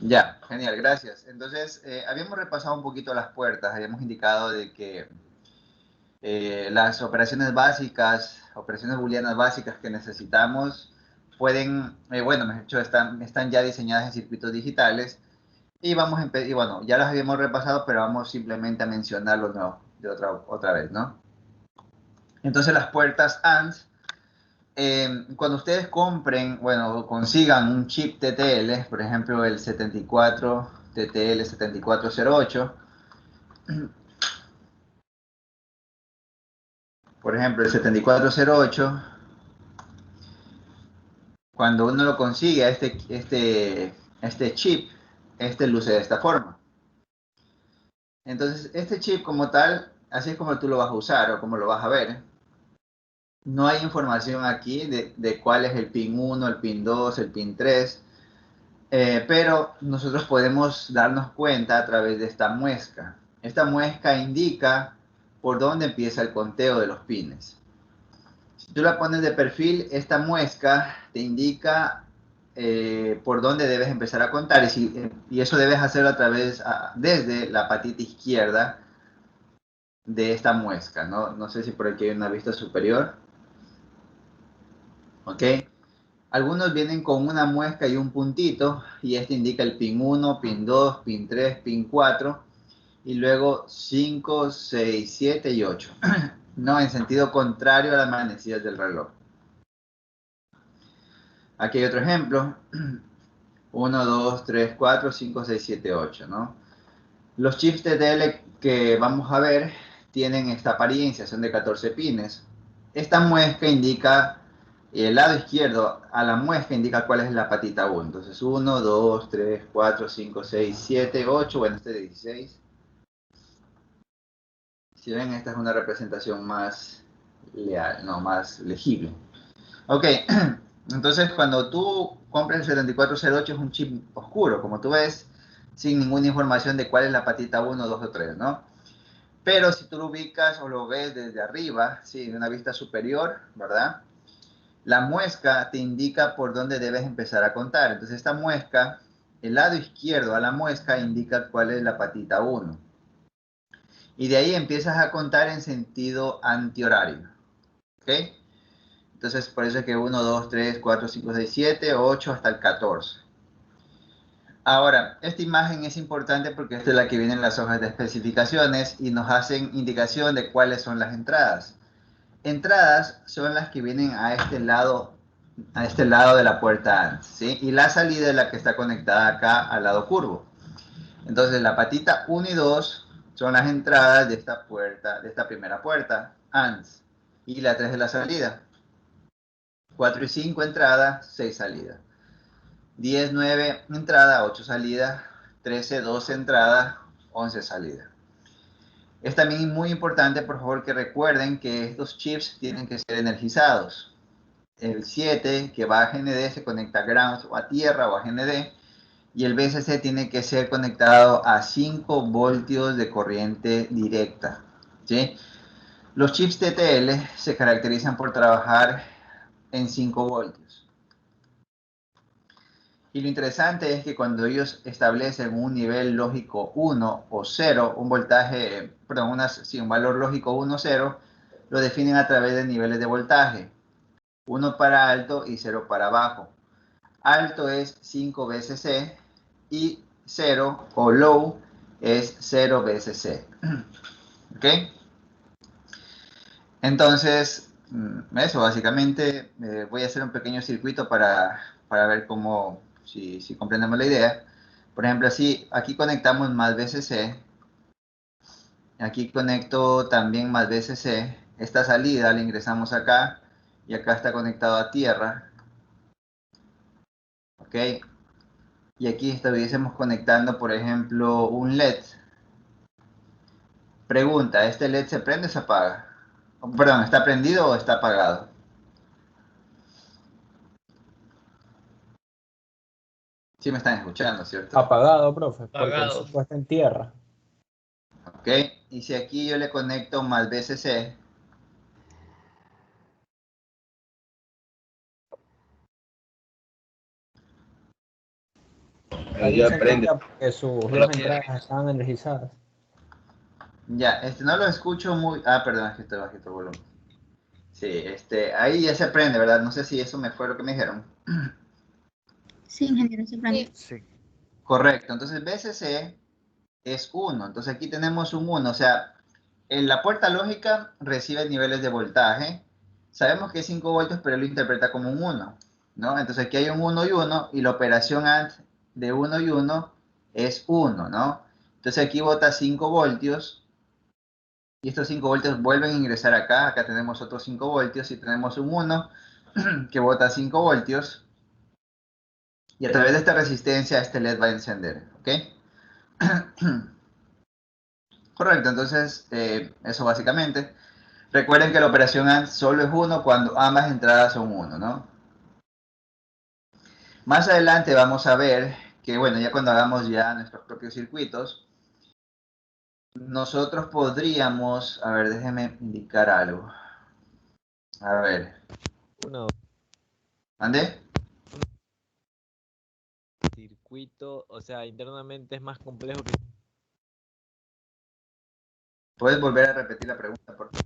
Ya, genial, gracias. Entonces, habíamos repasado un poquito las puertas, habíamos indicado de que las operaciones básicas, operaciones booleanas básicas que necesitamos pueden, bueno, mejor dicho, están ya diseñadas en circuitos digitales y y bueno, ya las habíamos repasado, pero vamos simplemente a mencionarlo de otra vez, ¿no? Entonces las puertas AND, cuando ustedes compren, bueno, consigan un chip TTL, por ejemplo el 74 TTL 7408, por ejemplo el 7408, cuando uno lo consigue a este chip, este luce de esta forma. Entonces, este chip como tal, así es como tú lo vas a usar o como lo vas a ver. No hay información aquí de cuál es el pin 1, el pin 2, el pin 3, pero nosotros podemos darnos cuenta a través de esta muesca. Esta muesca indica por dónde empieza el conteo de los pines. Si tú la pones de perfil, esta muesca te indica por dónde debes empezar a contar y eso debes hacerlo desde la patita izquierda de esta muesca, ¿no? No sé si por aquí hay una vista superior, ¿ok? Algunos vienen con una muesca y un puntito y este indica el pin 1, pin 2, pin 3, pin 4 y luego 5, 6, 7 y 8, no, en sentido contrario a las manecillas del reloj. Aquí hay otro ejemplo. 1, 2, 3, 4, 5, 6, 7, 8, ¿no? Los chips TTL que vamos a ver tienen esta apariencia, son de 14 pines. Esta muesca indica, el lado izquierdo a la muesca indica cuál es la patita 1. Entonces 1, 2, 3, 4, 5, 6, 7, 8, bueno, este es de 16. Si ven, esta es una representación más leal, no, más legible. Ok, entonces cuando tú compras el 7408 es un chip oscuro, como tú ves, sin ninguna información de cuál es la patita 1, 2 o 3, ¿no? Pero si tú lo ubicas o lo ves desde arriba, sí, de una vista superior, ¿verdad? La muesca te indica por dónde debes empezar a contar. Entonces esta muesca, el lado izquierdo a la muesca indica cuál es la patita 1. Y de ahí empiezas a contar en sentido antihorario, ¿ok? Entonces, por eso es que 1, 2, 3, 4, 5, 6, 7, 8 hasta el 14. Ahora, esta imagen es importante porque esta es la que viene en las hojas de especificaciones y nos hacen indicación de cuáles son las entradas. Entradas son las que vienen a este lado de la puerta AND, ¿sí? Y la salida es la que está conectada acá al lado curvo. Entonces, la patita 1 y 2 son las entradas de esta puerta, de esta primera puerta, ANDs. Y la 3 es la salida. 4 y 5 entrada, 6 salida. 10, 9 entrada, 8 salida. 13, 12 entrada, 11 salida. Es también muy importante, por favor, que recuerden que estos chips tienen que ser energizados. El 7 que va a GND se conecta a ground o a tierra o a GND. Y el BSC tiene que ser conectado a 5 voltios de corriente directa, ¿sí? Los chips TTL se caracterizan por trabajar en 5 voltios. Y lo interesante es que cuando ellos establecen un nivel lógico 1 o 0, un voltaje, perdón, un valor lógico 1 o 0, lo definen a través de niveles de voltaje. 1 para alto y 0 para bajo. Alto es 5 BSC y 0 o low es 0 BSC. ¿Ok? Entonces, eso básicamente, voy a hacer un pequeño circuito para ver cómo, si comprendemos la idea. Por ejemplo, así, aquí conectamos más BSC, aquí conecto también más BSC, esta salida la ingresamos acá y acá está conectado a tierra, ¿ok? Y aquí estuviésemos conectando, por ejemplo, un LED. Pregunta, ¿este LED se prende o se apaga? Perdón, ¿está prendido o está apagado? Sí me están escuchando, ¿cierto? Apagado, profe, porque el Pagado. foco está en tierra. ¿Ok? Y si aquí yo le conecto más BCC, Ahí Ya se aprende. entendía porque sus dos entradas estaban energizadas. Ya, no lo escucho muy... Ah, perdón, es que estoy bajito el volumen. Sí, ahí ya se aprende, ¿verdad? No sé si eso me fue lo que me dijeron. Sí, ingeniero, se prende. Sí. Correcto, entonces BCC es 1. Entonces aquí tenemos un 1, o sea, en la puerta lógica recibe niveles de voltaje. Sabemos que es 5 voltios, pero él lo interpreta como un 1, ¿no? Entonces aquí hay un 1 y 1, y la operación AND de 1 y 1 es 1, ¿no? Entonces aquí bota 5 voltios, y estos 5 voltios vuelven a ingresar acá. Acá tenemos otros 5 voltios, y tenemos un 1 que bota 5 voltios, y a través de esta resistencia este LED va a encender, ¿ok? Correcto, entonces eso básicamente. Recuerden que la operación AND solo es 1 cuando ambas entradas son 1, ¿no? Más adelante vamos a ver que, bueno, ya cuando hagamos ya nuestros propios circuitos, nosotros podríamos, a ver, déjenme indicar algo. A ver, ¿ande? Circuito, o sea, internamente es más complejo que... ¿Puedes volver a repetir la pregunta, por favor?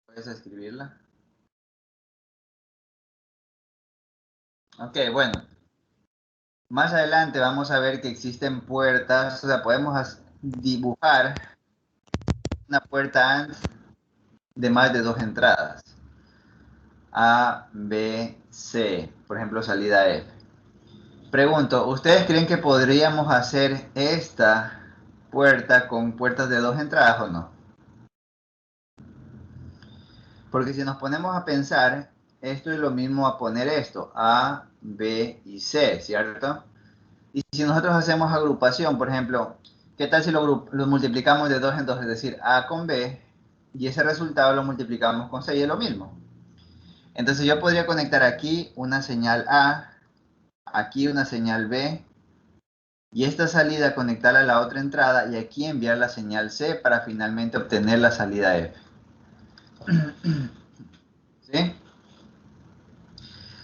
¿Puedes escribirla? Ok, bueno. Más adelante vamos a ver que existen puertas, o sea, podemos dibujar una puerta AND de más de 2 entradas. A, B, C, por ejemplo, salida F. Pregunto, ¿ustedes creen que podríamos hacer esta puerta con puertas de 2 entradas o no? Porque si nos ponemos a pensar, esto es lo mismo a poner esto, A, B y C, ¿cierto? Y si nosotros hacemos agrupación, por ejemplo, ¿qué tal si lo multiplicamos de 2 en 2, es decir, A con B, y ese resultado lo multiplicamos con C y es lo mismo? Entonces yo podría conectar aquí una señal A, aquí una señal B, y esta salida conectarla a la otra entrada, y aquí enviar la señal C para finalmente obtener la salida F. ¿Sí?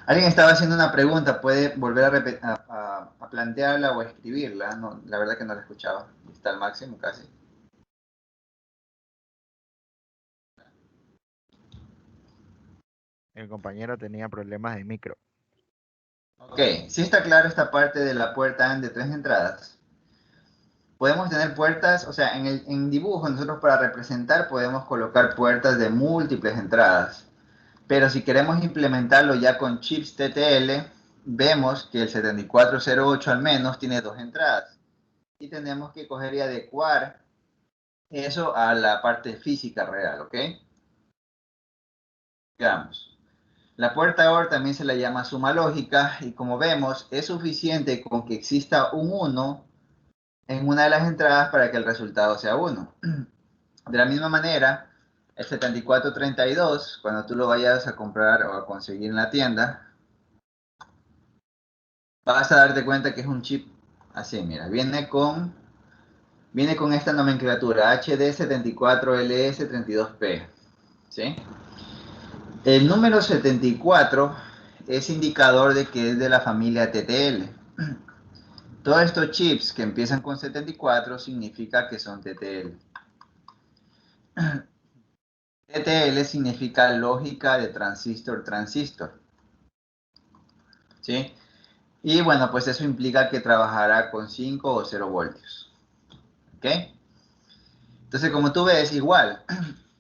Alguien estaba haciendo una pregunta, puede volver a plantearla o a escribirla. No, la verdad que no la escuchaba. Está al máximo casi. El compañero tenía problemas de micro. Ok, sí está claro esta parte de la puerta de 3 entradas. Podemos tener puertas, o sea, en dibujo nosotros para representar podemos colocar puertas de múltiples entradas. Pero si queremos implementarlo ya con chips TTL, vemos que el 7408 al menos tiene 2 entradas. Y tenemos que coger y adecuar eso a la parte física real, ¿ok? Veamos. La puerta OR también se la llama suma lógica, y como vemos, es suficiente con que exista un 1 en una de las entradas para que el resultado sea 1. De la misma manera, el 7432, cuando tú lo vayas a comprar o a conseguir en la tienda, vas a darte cuenta que es un chip así, mira, viene con esta nomenclatura HD74LS32P, ¿sí? El número 74 es indicador de que es de la familia TTL. Todos estos chips que empiezan con 74 significa que son TTL. TTL significa lógica de transistor-transistor, ¿sí? Y bueno, pues eso implica que trabajará con 5 o 0 voltios, ¿ok? Entonces, como tú ves, igual,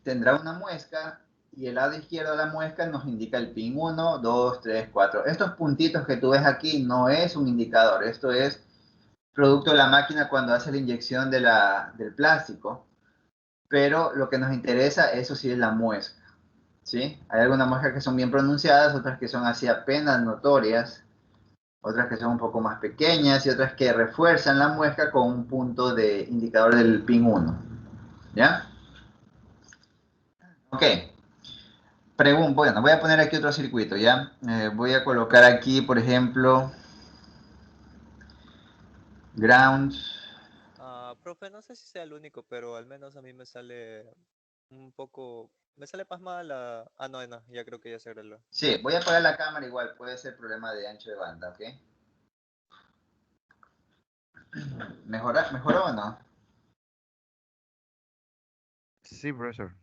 tendrá una muesca, y el lado izquierdo de la muesca nos indica el pin 1, 2, 3, 4. Estos puntitos que tú ves aquí no es un indicador, esto es producto de la máquina cuando hace la inyección del plástico, pero lo que nos interesa, eso sí, es la muesca, ¿sí? Hay algunas muescas que son bien pronunciadas, otras que son así apenas notorias, otras que son un poco más pequeñas, y otras que refuerzan la muesca con un punto de indicador del pin 1, ¿ya? Ok. Bueno, voy a poner aquí otro circuito, ¿ya? Voy a colocar aquí, por ejemplo, ground. Profe, no sé si sea el único, pero al menos a mí me sale un poco Me sale pasmada la... Ah, no, no, ya creo que ya se arregló. Sí, voy a apagar la cámara igual, puede ser problema de ancho de banda, ¿ok? ¿Mejoró o no? Sí, profesor.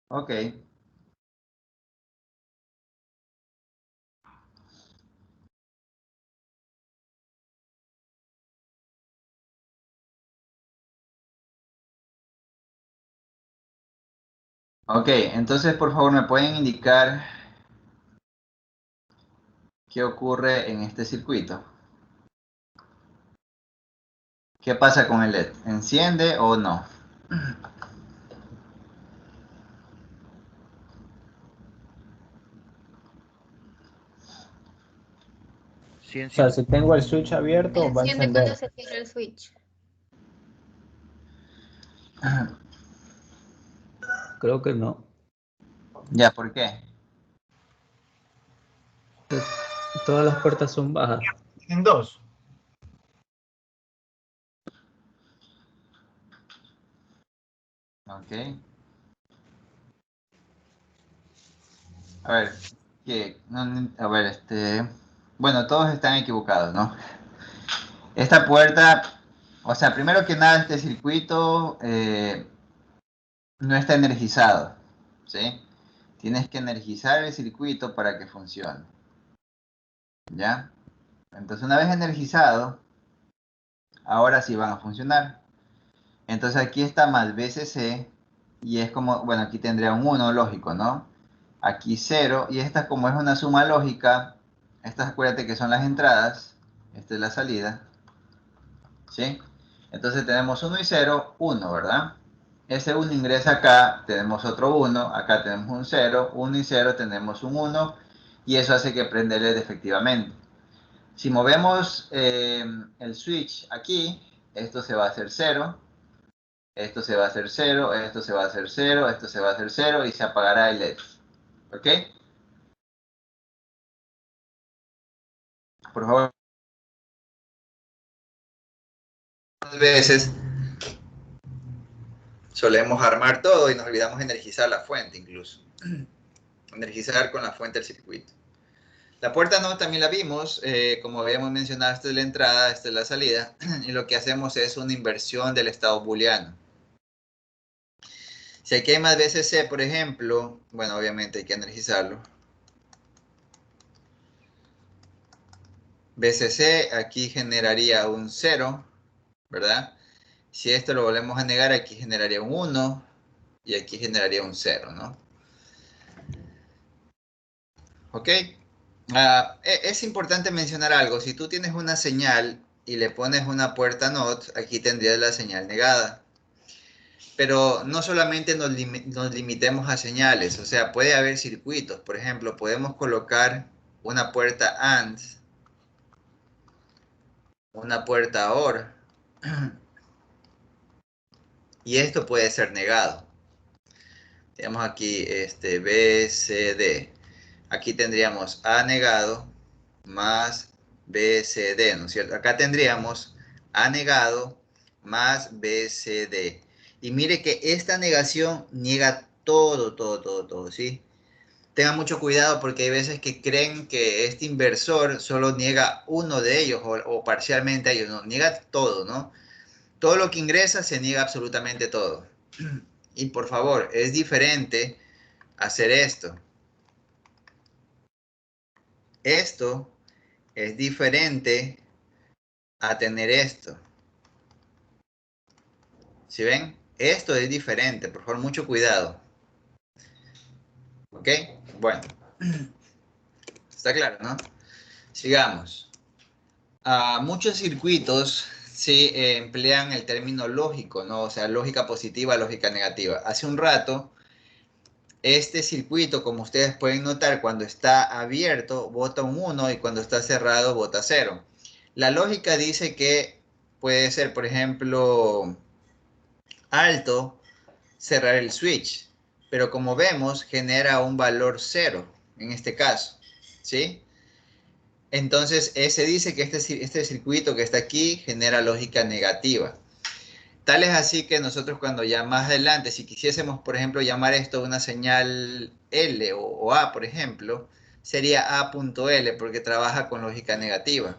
Ok. Ok, entonces por favor me pueden indicar qué ocurre en este circuito. ¿Qué pasa con el LED? ¿Enciende o no? Sí O sea, enciende. si tengo el switch abierto, va a Enciende cuando encender. se cierra el switch. Creo que no. Ya, ¿por qué? Todas las puertas son bajas. En dos. Ok. A ver, a ver, bueno, todos están equivocados, ¿no? Esta puerta, o sea, primero que nada, este circuito no está energizado, ¿sí? Tienes que energizar el circuito para que funcione, ¿ya? Entonces, una vez energizado, ahora sí van a funcionar. Entonces, aquí está más VCC y es como, bueno, aquí tendría un 1 lógico, ¿no? Aquí 0 y esta como es una suma lógica, estas acuérdate que son las entradas, esta es la salida, ¿sí? Entonces tenemos 1 y 0, 1, ¿verdad? Ese 1 ingresa acá, tenemos otro 1, acá tenemos un 0, 1 y 0 tenemos un 1 y eso hace que prenda el LED efectivamente. Si movemos el switch aquí, esto se va a hacer 0, esto se va a hacer 0, esto se va a hacer 0, esto se va a hacer 0 y se apagará el LED. ¿Ok? Por favor. Muchas veces solemos armar todo y nos olvidamos de energizar la fuente incluso. Energizar con la fuente del circuito. La puerta no también la vimos, como habíamos mencionado, esta es la entrada, esta es la salida, y lo que hacemos es una inversión del estado booleano. Si aquí hay más VCC, por ejemplo, bueno, obviamente hay que energizarlo. VCC aquí generaría un 0, ¿verdad? Si esto lo volvemos a negar, aquí generaría un 1 y aquí generaría un 0, ¿no? ¿Ok? Es importante mencionar algo. Si tú tienes una señal y le pones una puerta NOT, aquí tendrías la señal negada. Pero no solamente nos limitemos a señales, o sea, puede haber circuitos. Por ejemplo, podemos colocar una puerta AND, una puerta OR, y esto puede ser negado. Tenemos aquí B, C, D. Aquí tendríamos A negado más B, C, D, ¿no es cierto? Acá tendríamos A negado más B, C, D. Y mire que esta negación niega todo, todo, todo, todo, ¿sí? Tengan mucho cuidado porque hay veces que creen que este inversor solo niega uno de ellos o parcialmente a ellos, no, niega todo, ¿no? Todo lo que ingresa se niega absolutamente todo. Y por favor, es diferente hacer esto. Esto es diferente a tener esto. ¿Sí ven? Esto es diferente, por favor, mucho cuidado. ¿Ok? Bueno. Está claro, ¿no? Sigamos. Muchos circuitos sí emplean el término lógico, ¿no? O sea, lógica positiva, lógica negativa. Hace un rato, este circuito, como ustedes pueden notar, cuando está abierto, bota un 1 y cuando está cerrado, bota 0. La lógica dice que puede ser, por ejemplo, alto, cerrar el switch, pero como vemos, genera un valor 0 en este caso, ¿sí? Entonces, se dice que este circuito que está aquí genera lógica negativa. Tal es así que nosotros cuando ya más adelante, si quisiésemos, por ejemplo, llamar esto una señal L o A, por ejemplo, sería A.L porque trabaja con lógica negativa.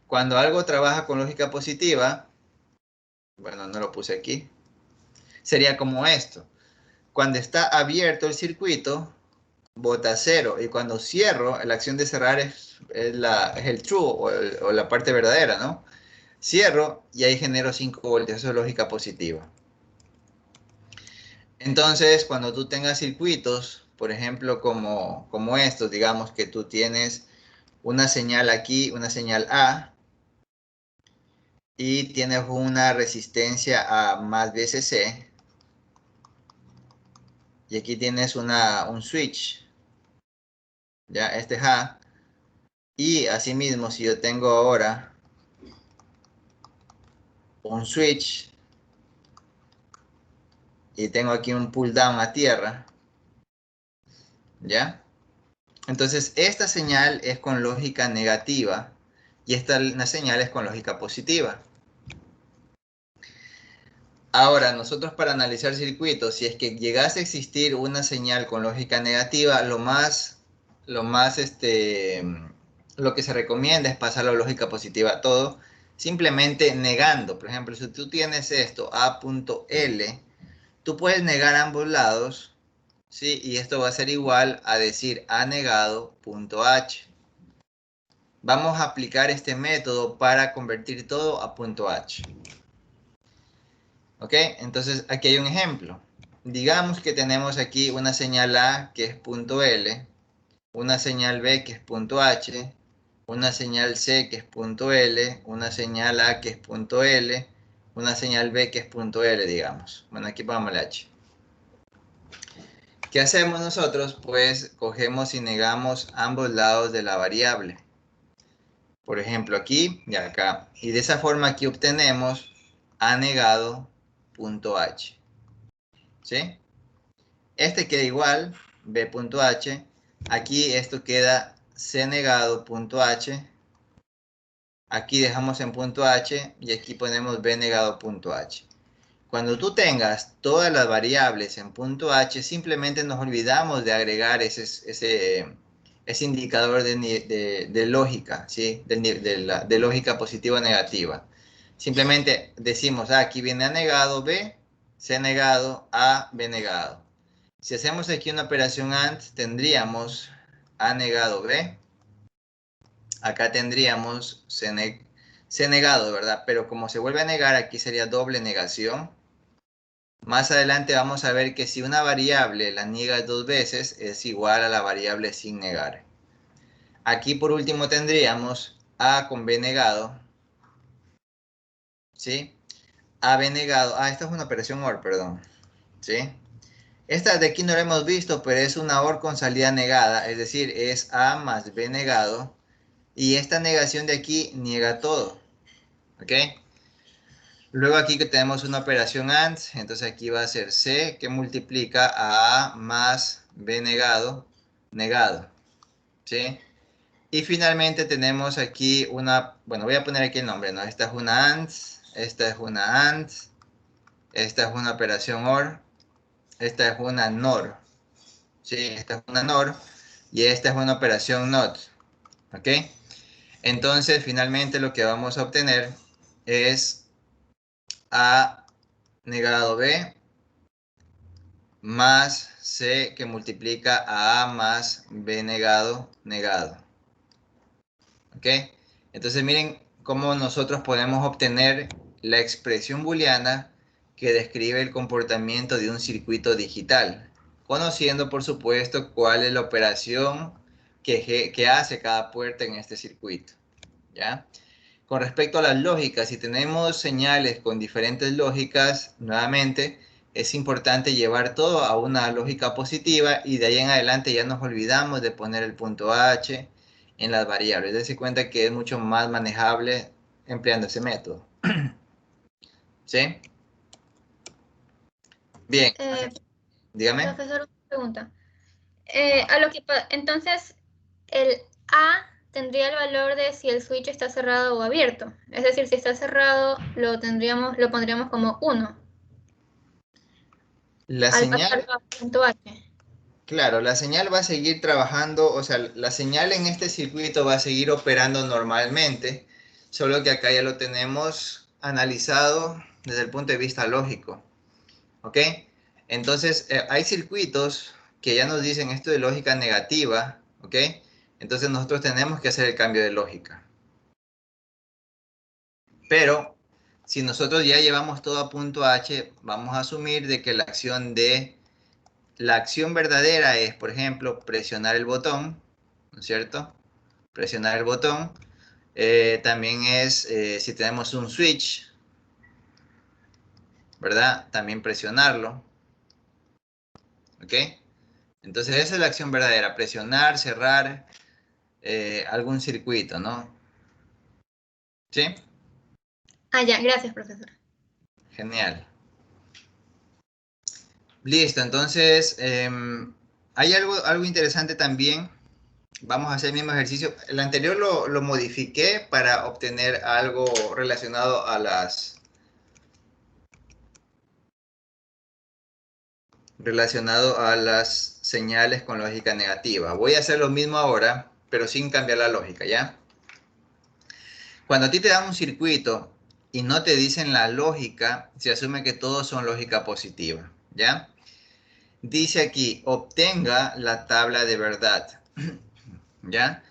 Cuando algo trabaja con lógica positiva, bueno, no lo puse aquí, sería como esto. Cuando está abierto el circuito, bota 0. Y cuando cierro, la acción de cerrar es el true o la parte verdadera, ¿no? Cierro y ahí genero 5 voltios. Eso es lógica positiva. Entonces, cuando tú tengas circuitos, por ejemplo, como estos, digamos que tú tienes una señal aquí, una señal A, y tienes una resistencia A más VCC, y aquí tienes un switch, ya, este es A, y asimismo, si yo tengo ahora un switch, y tengo aquí un pull down a tierra, ¿ya? Entonces, esta señal es con lógica negativa, y esta señal es con lógica positiva. Ahora, nosotros para analizar circuitos, si es que llegase a existir una señal con lógica negativa, lo que se recomienda es pasar la lógica positiva a todo, simplemente negando. Por ejemplo, si tú tienes esto, A.L, tú puedes negar ambos lados, ¿sí? Y esto va a ser igual a decir A negado punto H. Vamos a aplicar este método para convertir todo a punto H. ¿Ok? Entonces aquí hay un ejemplo. Digamos que tenemos aquí una señal A que es punto L, una señal B que es punto H, una señal C que es punto L, una señal A que es punto L, una señal B que es punto L, digamos. Bueno, aquí pongamos la H. ¿Qué hacemos nosotros? Pues cogemos y negamos ambos lados de la variable. Por ejemplo, aquí y acá. Y de esa forma aquí obtenemos A negado punto H. ¿Sí? Este queda igual, B.H. Aquí esto queda C negado punto H. Aquí dejamos en punto H y aquí ponemos B negado punto H. Cuando tú tengas todas las variables en punto H, simplemente nos olvidamos de agregar ese indicador de lógica, ¿sí? De lógica positiva o negativa. Simplemente decimos, aquí viene A negado, B, C negado, A, B negado. Si hacemos aquí una operación AND, tendríamos A negado B. Acá tendríamos C negado, ¿verdad? Pero como se vuelve a negar, aquí sería doble negación. Más adelante vamos a ver que si una variable la niegas 2 veces, es igual a la variable sin negar. Aquí por último tendríamos A con B negado. ¿Sí? AB negado. Esta es una operación OR, perdón. ¿Sí? Esta de aquí no la hemos visto, pero es una OR con salida negada, es decir, es A más B negado, y esta negación de aquí niega todo, ¿ok? Luego aquí que tenemos una operación AND, entonces aquí va a ser C que multiplica a A más B negado, negado, ¿sí? Y finalmente tenemos aquí bueno, voy a poner aquí el nombre, ¿no? Esta es una AND, esta es una AND, esta es una operación OR, esta es una NOR, ¿sí? Esta es una NOR y esta es una operación NOT, ¿ok? Entonces, finalmente lo que vamos a obtener es A negado B más C que multiplica a A más B negado, negado, ¿ok? Entonces, miren cómo nosotros podemos obtener la expresión booleana que describe el comportamiento de un circuito digital, conociendo por supuesto cuál es la operación que hace cada puerta en este circuito, ¿ya? Con respecto a las lógicas, si tenemos señales con diferentes lógicas, nuevamente es importante llevar todo a una lógica positiva y de ahí en adelante ya nos olvidamos de poner el punto H en las variables. Dense cuenta que es mucho más manejable empleando ese método. ¿Sí? Bien, dígame. Profesor, una pregunta. Entonces, el A tendría el valor de si el switch está cerrado o abierto. Es decir, si está cerrado, lo pondríamos como 1 La al pasarlo señal, a punto H. claro, la señal va a seguir trabajando, o sea, la señal en este circuito va a seguir operando normalmente, solo que acá ya lo tenemos analizado desde el punto de vista lógico, ¿ok? Entonces, hay circuitos que ya nos dicen esto de lógica negativa, ¿ok? Entonces nosotros tenemos que hacer el cambio de lógica. Pero si nosotros ya llevamos todo a punto H, vamos a asumir de que la acción verdadera es, por ejemplo, presionar el botón, ¿no es cierto? Presionar el botón. También es, si tenemos un switch, ¿verdad? También presionarlo, ¿ok? Entonces esa es la acción verdadera, presionar, cerrar algún circuito, ¿no? ¿Sí? Ah, ya, gracias, profesor. Genial. Listo, entonces hay algo interesante también. Vamos a hacer el mismo ejercicio. El anterior lo modifiqué para obtener algo relacionado a las señales con lógica negativa. Voy a hacer lo mismo ahora, pero sin cambiar la lógica, ¿ya? Cuando a ti te dan un circuito y no te dicen la lógica, se asume que todos son lógica positiva, ¿ya? Dice aquí, obtenga la tabla de verdad, ¿ya?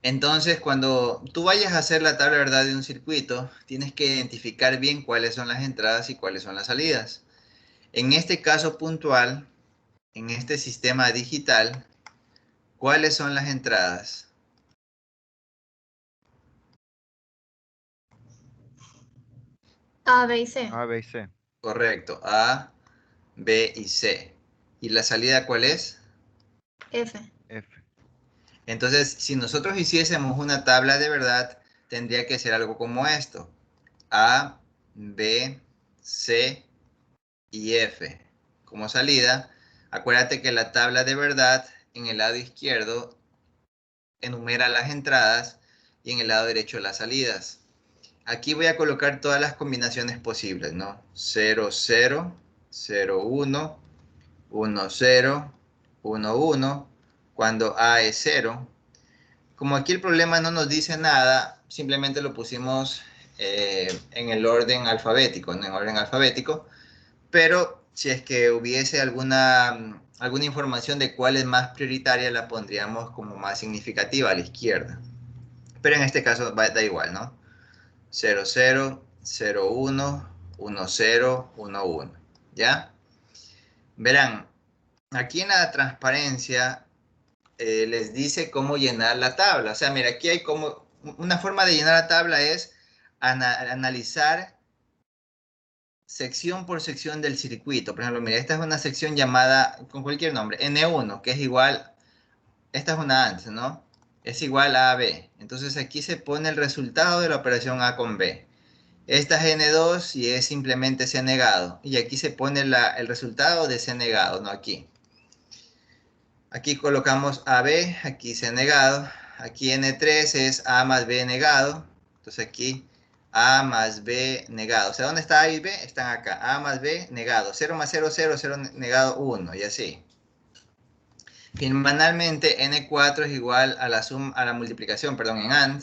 Entonces, cuando tú vayas a hacer la tabla de verdad de un circuito, tienes que identificar bien cuáles son las entradas y cuáles son las salidas. En este caso puntual, en este sistema digital, ¿cuáles son las entradas? A, B y C. A, B y C. Correcto, A, B y C. ¿Y la salida cuál es? F. F. Entonces, si nosotros hiciésemos una tabla de verdad, tendría que ser algo como esto. A, B, C y F. Como salida, acuérdate que la tabla de verdad en el lado izquierdo enumera las entradas y en el lado derecho las salidas. Aquí voy a colocar todas las combinaciones posibles, ¿no? 0, 0, 0, 1, 1, 0, 1, 1, cuando A es 0. Como aquí el problema no nos dice nada, simplemente lo pusimos en el orden alfabético, ¿no? En orden alfabético, pero si es que hubiese alguna información de cuál es más prioritaria, la pondríamos como más significativa a la izquierda. Pero en este caso da igual, ¿no? 0, 0, 0, 1, 1, 0, 1, 1. ¿Ya? Verán, aquí en la transparencia les dice cómo llenar la tabla. O sea, mira, aquí hay como una forma de llenar la tabla es analizar sección por sección del circuito. Por ejemplo, mira, esta es una sección llamada con cualquier nombre, N1, que es igual, esta es una AND, ¿no? Es igual a AB. Entonces aquí se pone el resultado de la operación A con B. Esta es N2 y es simplemente C negado. Y aquí se pone el resultado de C negado, ¿no? Aquí colocamos AB, aquí C negado. Aquí N3 es A más B negado. Entonces aquí A más B negado. O sea, ¿dónde está A y B? Están acá. A más B negado. 0 más 0, 0, 0 negado 1. Y así. Finalmente, N4 es igual a la multiplicación, perdón, en AND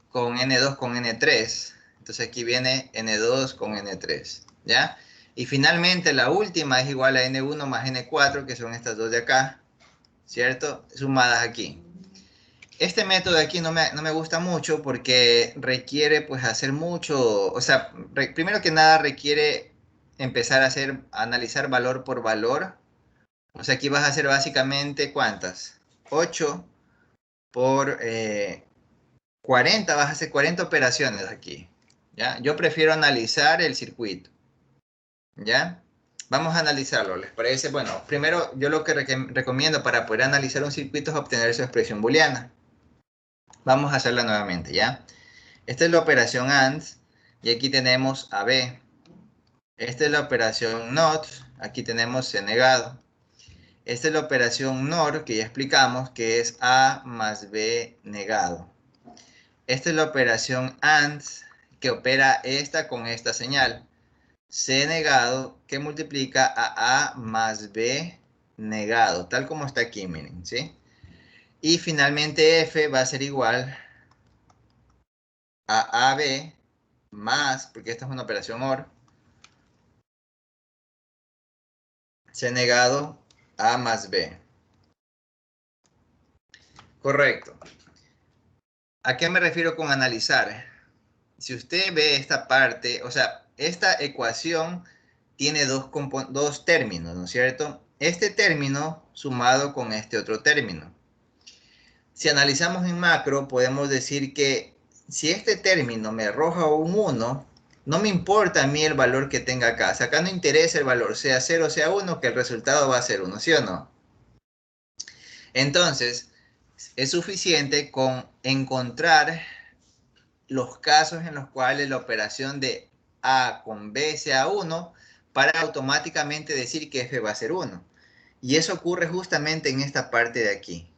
con N2 con N3. Entonces aquí viene N2 con N3. ¿Ya? Y finalmente la última es igual a N1 más N4, que son estas dos de acá. ¿Cierto? Sumadas aquí. Este método de aquí no me gusta mucho porque requiere pues hacer mucho, o sea, primero que nada requiere empezar a analizar valor por valor. O sea, aquí vas a hacer básicamente ¿cuántas? 8 por 40, vas a hacer 40 operaciones aquí. ¿Ya? Yo prefiero analizar el circuito. ¿Ya? Vamos a analizarlo, ¿les parece? Bueno, primero yo lo que recomiendo para poder analizar un circuito es obtener su expresión booleana. Vamos a hacerla nuevamente, ¿ya? Esta es la operación AND y aquí tenemos AB. Esta es la operación NOT, aquí tenemos C negado. Esta es la operación NOR que ya explicamos, que es A más B negado. Esta es la operación AND, que opera esta con esta señal. C negado, que multiplica a A más B negado, tal como está aquí, miren, ¿sí? Y finalmente F va a ser igual a AB más, porque esta es una operación OR, C negado A más B. Correcto. ¿A qué me refiero con analizar? Si usted ve esta parte, o sea, esta ecuación tiene dos términos, ¿no es cierto? Este término sumado con este otro término. Si analizamos en macro, podemos decir que si este término me arroja un 1, no me importa a mí el valor que tenga acá. O sea, acá no interesa el valor, sea 0 o sea 1, que el resultado va a ser 1, ¿sí o no? Entonces, es suficiente con encontrar los casos en los cuales la operación de A con B sea 1 para automáticamente decir que F va a ser 1. Y eso ocurre justamente en esta parte de aquí.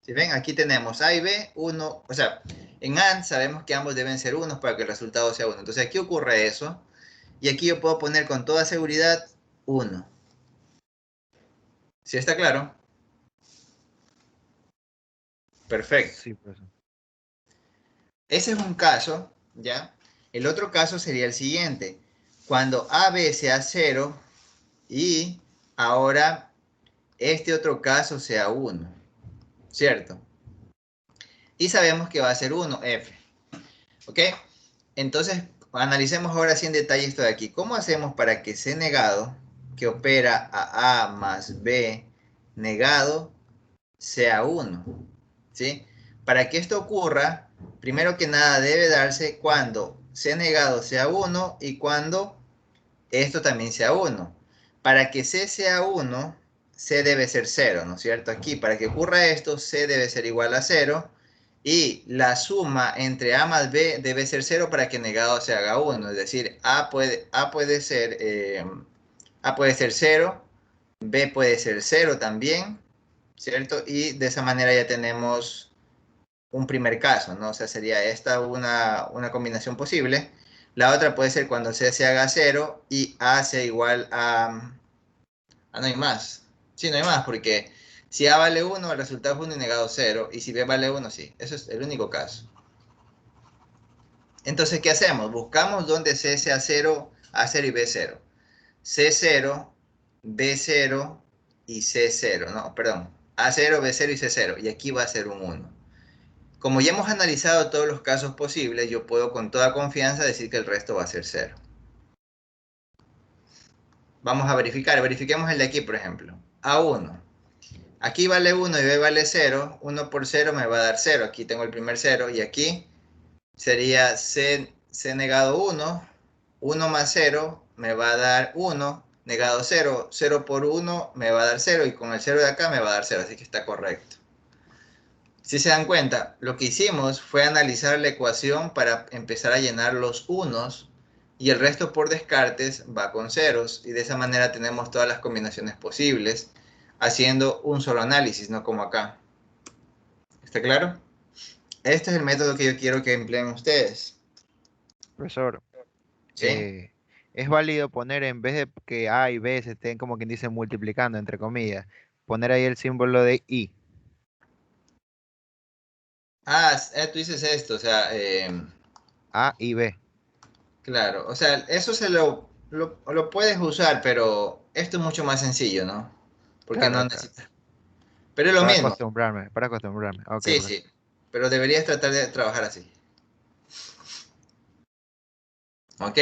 Si ven, aquí tenemos A y B, 1, o sea, en AND sabemos que ambos deben ser 1 para que el resultado sea 1. Entonces aquí ocurre eso, y aquí yo puedo poner con toda seguridad 1. ¿Sí está claro? Perfecto. Sí, profesor. Ese es un caso, ¿ya? El otro caso sería el siguiente. Cuando AB sea 0 y ahora este otro caso sea 1, ¿cierto? Y sabemos que va a ser 1, F. ¿Ok? Entonces, analicemos ahora sí en detalle esto de aquí. ¿Cómo hacemos para que C negado, que opera a A más B negado, sea 1? ¿Sí? Para que esto ocurra, primero que nada debe darse cuando C negado sea 1 y cuando esto también sea 1. Para que C sea 1, C debe ser 0, ¿no es cierto? Aquí, para que ocurra esto, C debe ser igual a 0. Y la suma entre A más B debe ser 0 para que negado se haga 1. Es decir, A puede ser 0, B puede ser 0 también, ¿cierto? Y de esa manera ya tenemos un primer caso, ¿no? O sea, sería esta una combinación posible. La otra puede ser cuando C se haga 0 y A sea igual a... no hay más. Sí, no hay más, porque si A vale 1, el resultado es 1 y negado 0. Y si B vale 1, sí. Eso es el único caso. Entonces, ¿qué hacemos? Buscamos donde C sea 0, A 0 y B 0. C 0, B 0 y C 0. No, perdón. A 0, B 0 y C 0. Y aquí va a ser un 1. Como ya hemos analizado todos los casos posibles, yo puedo con toda confianza decir que el resto va a ser 0. Vamos a verificar. Verifiquemos el de aquí, por ejemplo. A1. Aquí vale 1 y B vale 0. 1 por 0 me va a dar 0. Aquí tengo el primer 0. Y aquí sería C negado 1. 1 más 0 me va a dar 1. Negado 0. 0 por 1 me va a dar 0. Y con el 0 de acá me va a dar 0. Así que está correcto. Si se dan cuenta, lo que hicimos fue analizar la ecuación para empezar a llenar los unos y el resto por descartes va con ceros y de esa manera tenemos todas las combinaciones posibles haciendo un solo análisis, no como acá. ¿Está claro? Este es el método que yo quiero que empleen ustedes. Profesor, ¿Sí? es válido poner en vez de que A y B se estén como quien dice multiplicando, entre comillas, poner ahí el símbolo de I. Ah, tú dices esto, o sea, A y B. claro, o sea, eso lo puedes usar, pero esto es mucho más sencillo, ¿no? Porque no Claro, claro. necesitas. Pero es lo mismo. Para acostumbrarme. Ok, Sí, profesor. sí, pero deberías tratar de trabajar así. ¿Ok?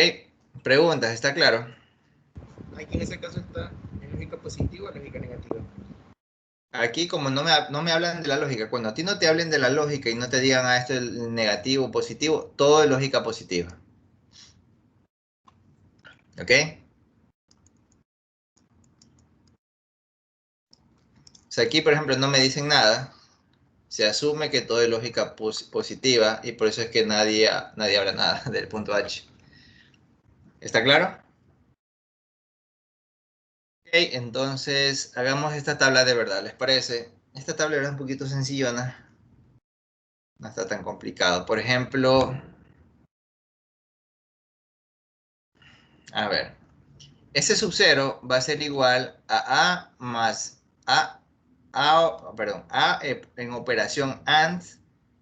Preguntas, ¿está claro? Aquí en ese caso está en lógica positiva o lógica negativa. Aquí como no me hablan de la lógica, cuando a ti no te hablen de la lógica y no te digan, esto es negativo, positivo, todo es lógica positiva. ¿Ok? O sea, aquí, por ejemplo, no me dicen nada. Se asume que todo es lógica positiva y por eso es que nadie habla nada del punto H. ¿Está claro? Entonces hagamos esta tabla de verdad, ¿les parece? Esta tabla era un poquito sencillona. No está tan complicado. Por ejemplo, a ver, S sub 0 va a ser igual a A más A en operación AND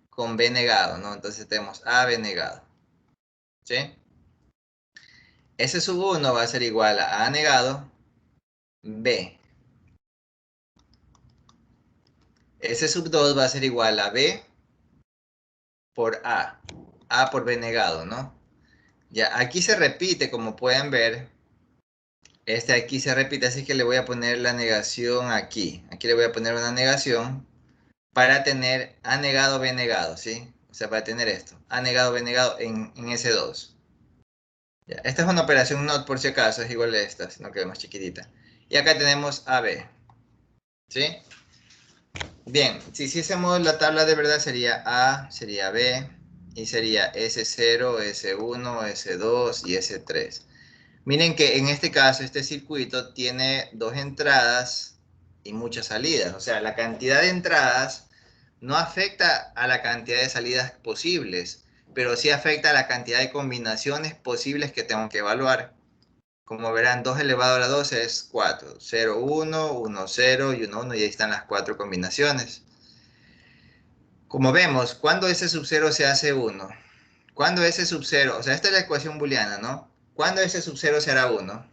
con B negado, ¿no? Entonces tenemos AB negado, ¿sí? S sub 1 va a ser igual a A negado, B. S sub 2 va a ser igual a B por A por B negado, ¿no? Ya, aquí se repite, como pueden ver, este aquí se repite, así que le voy a poner la negación aquí. Aquí le voy a poner una negación para tener A negado, B negado, ¿sí? O sea, para tener esto, A negado, B negado en S2. Ya, esta es una operación NOT por si acaso, es igual a esta, sino que es más chiquitita. Y acá tenemos AB, ¿sí? Bien, si hiciésemos la tabla de verdad sería A, sería B, y sería S0, S1, S2 y S3. Miren que en este caso este circuito tiene dos entradas y muchas salidas. O sea, la cantidad de entradas no afecta a la cantidad de salidas posibles, pero sí afecta a la cantidad de combinaciones posibles que tengo que evaluar. Como verán, 2 elevado a la 12 es 4. 0, 1, 1, 0 y 1, 1. Y ahí están las 4 combinaciones. Como vemos, cuando S sub 0 se hace 1, cuando S sub 0, o sea, esta es la ecuación booleana, ¿no? ¿Cuándo S sub 0 será 1?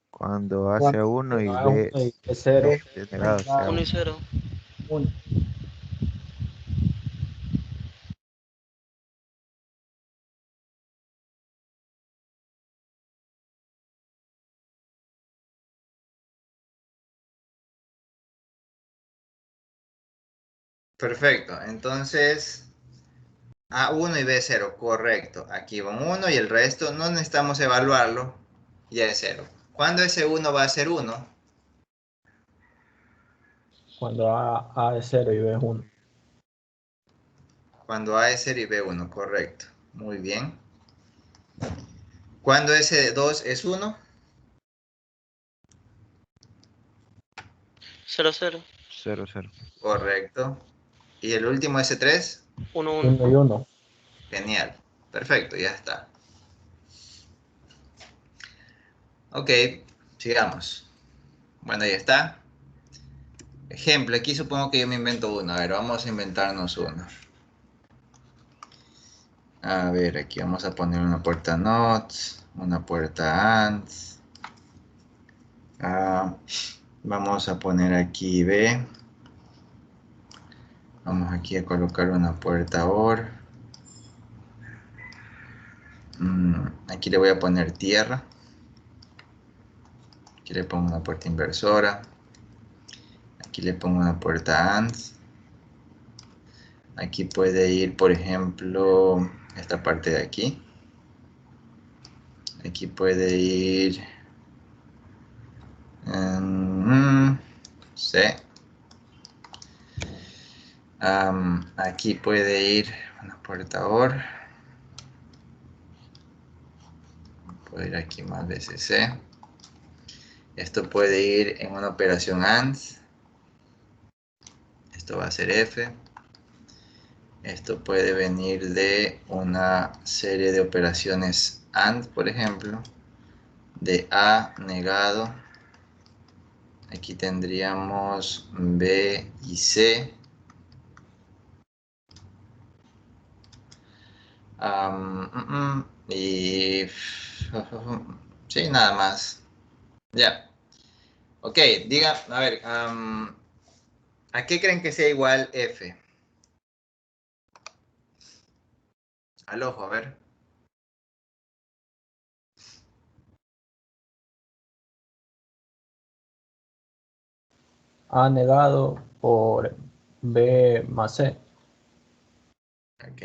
Cuando hace 1 y B Es 0. es negado, sea 1 y 1. 0. 1. Perfecto, entonces A1 y B0, correcto. Aquí van 1 y el resto no necesitamos evaluarlo, ya es 0. ¿Cuándo ese 1 va a ser 1? Cuando A es 0 y B es 1. Cuando A es 0 y B1, correcto. Muy bien. ¿Cuándo ese 2 es 1? 0, 0. 0, 0. Correcto. ¿Y el último ese 3? 1, 1 1. y 1. Genial. Perfecto, ya está. Ok, sigamos. Bueno, ya está. Ejemplo, aquí supongo que yo me invento uno. A ver, vamos a inventarnos uno. A ver, aquí vamos a poner una puerta NOT, una puerta AND. Vamos a poner aquí B. Vamos aquí a colocar una puerta OR. Aquí le voy a poner tierra. Aquí le pongo una puerta inversora. Aquí le pongo una puerta AND. Aquí puede ir, por ejemplo, esta parte de aquí. Aquí puede ir C. Aquí puede ir una puerta OR. Puede ir aquí más veces C. Esto puede ir en una operación AND. Esto va a ser F. Esto puede venir de una serie de operaciones AND, por ejemplo, de A negado. Aquí tendríamos B y C. Y sí, nada más. Ya. Ok, diga, a ver, ¿a qué creen que sea igual F? Al ojo, a ver. A negado por B más C. Ok,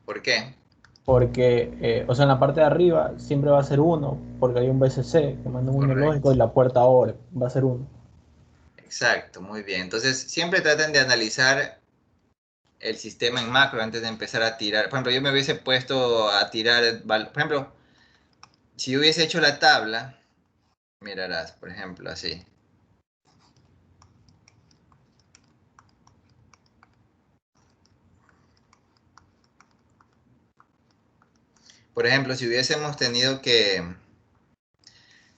¿por qué? Porque, o sea, en la parte de arriba siempre va a ser 1, porque hay un BCC que manda un 1 Correcto. lógico y la puerta OR va a ser 1. Exacto, muy bien. Entonces, siempre traten de analizar el sistema en macro antes de empezar a tirar. Por ejemplo, yo me hubiese puesto a tirar, por ejemplo, si yo hubiese hecho la tabla mirarás, por ejemplo, así. Por ejemplo, si hubiésemos tenido que...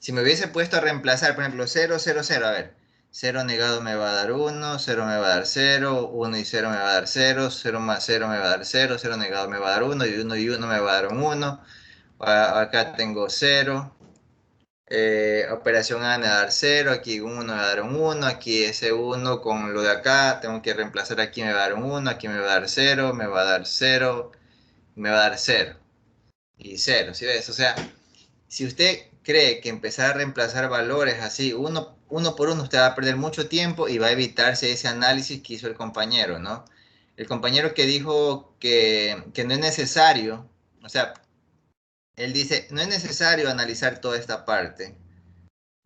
Si me hubiese puesto a reemplazar, por ejemplo, 0, 0, 0, a ver. 0 negado me va a dar 1, 0 me va a dar 0, 1 y 0 me va a dar 0, 0 más 0 me va a dar 0, 0 negado me va a dar 1 y 1 me va a dar un 1. Acá tengo 0. Operación A me va a dar 0, aquí 1 me va a dar un 1, aquí ese 1 con lo de acá, tengo que reemplazar aquí me va a dar un 1, aquí me va a dar 0, me va a dar 0, me va a dar 0 y 0, ¿sí ves? O sea, si usted cree que empezar a reemplazar valores así, uno por uno, usted va a perder mucho tiempo y va a evitarse ese análisis que hizo el compañero, ¿no? El compañero que dijo que no es necesario, o sea, él dice, no es necesario analizar toda esta parte.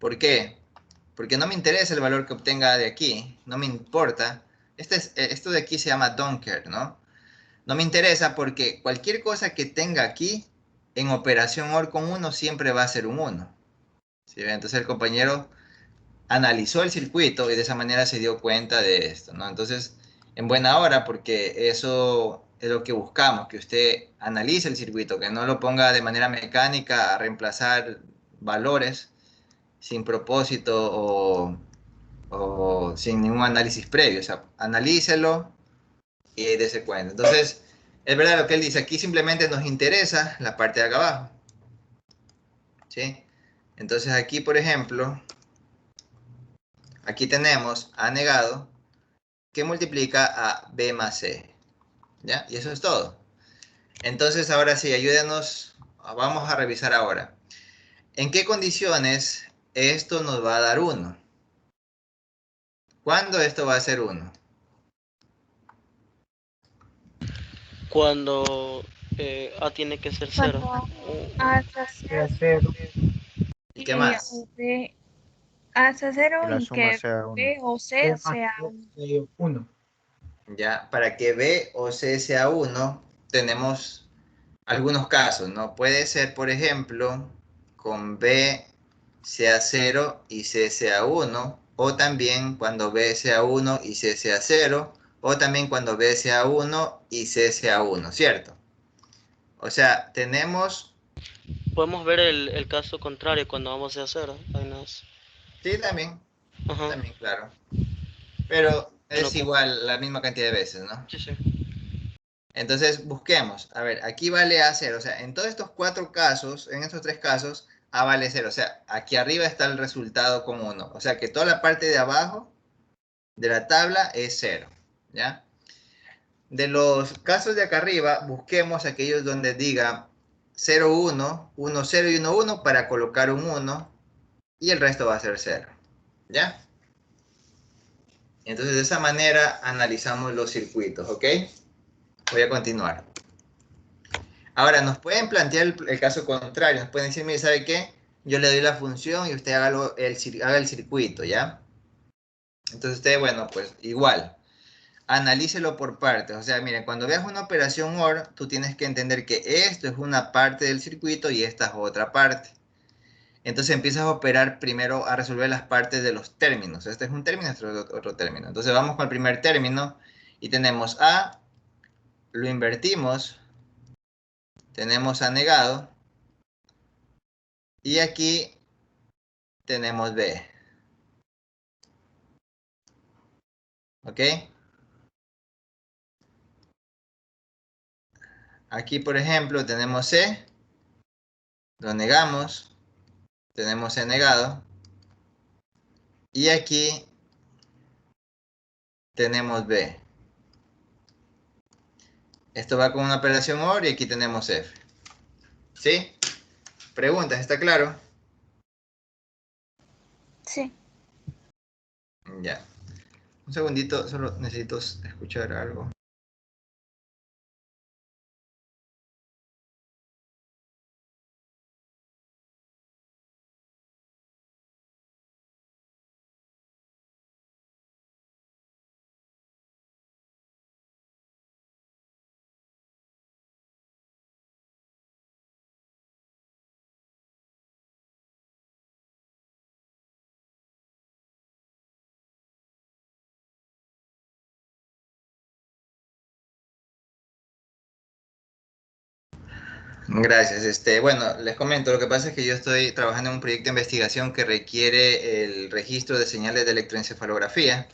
¿Por qué? Porque no me interesa el valor que obtenga de aquí, no me importa. Esto de aquí se llama don't care, ¿no? No me interesa porque cualquier cosa que tenga aquí en operación OR con 1 siempre va a ser un 1. ¿Sí? Entonces el compañero analizó el circuito y de esa manera se dio cuenta de esto, ¿no? Entonces, en buena hora, porque eso es lo que buscamos, que usted analice el circuito, que no lo ponga de manera mecánica a reemplazar valores sin propósito o sin ningún análisis previo. O sea, analícelo y dése cuenta. Entonces, es verdad lo que él dice, aquí simplemente nos interesa la parte de acá abajo. ¿Sí? Entonces aquí, por ejemplo, aquí tenemos A negado que multiplica a B más C. ¿Ya? Y eso es todo. Entonces, ahora sí, ayúdenos. Vamos a revisar ahora. ¿En qué condiciones esto nos va a dar 1? ¿Cuándo esto va a ser 1? Cuando A tiene que ser 0. Cuando A está Sea 0 cero. ¿Y qué y más? B A está 0 Que la y suma que sea 1. B o C Sea sea más 1. de 1. Ya, para que B o C sea 1, tenemos algunos casos, ¿no? Puede ser, por ejemplo, con B sea 0 y C sea 1, o también cuando B sea 1 y C sea 0, o también cuando B sea 1 y C sea 1, ¿cierto? O sea, tenemos... Podemos ver el caso contrario cuando vamos a 0. Sí, también, Ajá. también, claro. Pero Bueno, es igual la misma cantidad de veces, ¿no? sí, sí. Entonces, busquemos. A ver, aquí vale A 0. O sea, en todos estos 4 casos, en estos 3 casos, A vale 0. O sea, aquí arriba está el resultado con 1. O sea, que toda la parte de abajo de la tabla es 0. ¿Ya? De los casos de acá arriba, busquemos aquellos donde diga 0, 1, 1, 0 y 1, 1 para colocar un 1 y el resto va a ser 0. ¿Ya? Entonces, de esa manera analizamos los circuitos, ¿ok? Voy a continuar. Ahora, nos pueden plantear el caso contrario. Nos pueden decir, mire, ¿sabe qué? Yo le doy la función y usted haga el circuito, ¿ya? Entonces usted, bueno, pues igual. Analícelo por partes. O sea, miren, cuando veas una operación OR, tú tienes que entender que esto es una parte del circuito y esta es otra parte. Entonces empiezas a operar primero a resolver las partes de los términos. Este es un término, este es otro término. Entonces vamos con el primer término y tenemos A, lo invertimos, tenemos A negado y aquí tenemos B. ¿Ok? Aquí, por ejemplo, tenemos C, lo negamos, tenemos C negado, y aquí tenemos B. Esto va con una operación OR y aquí tenemos F. ¿Sí? Preguntas, ¿está claro? Sí. Ya. Un segundito, solo necesito escuchar algo. Gracias. Bueno, les comento, lo que pasa es que yo estoy trabajando en un proyecto de investigación que requiere el registro de señales de electroencefalografía.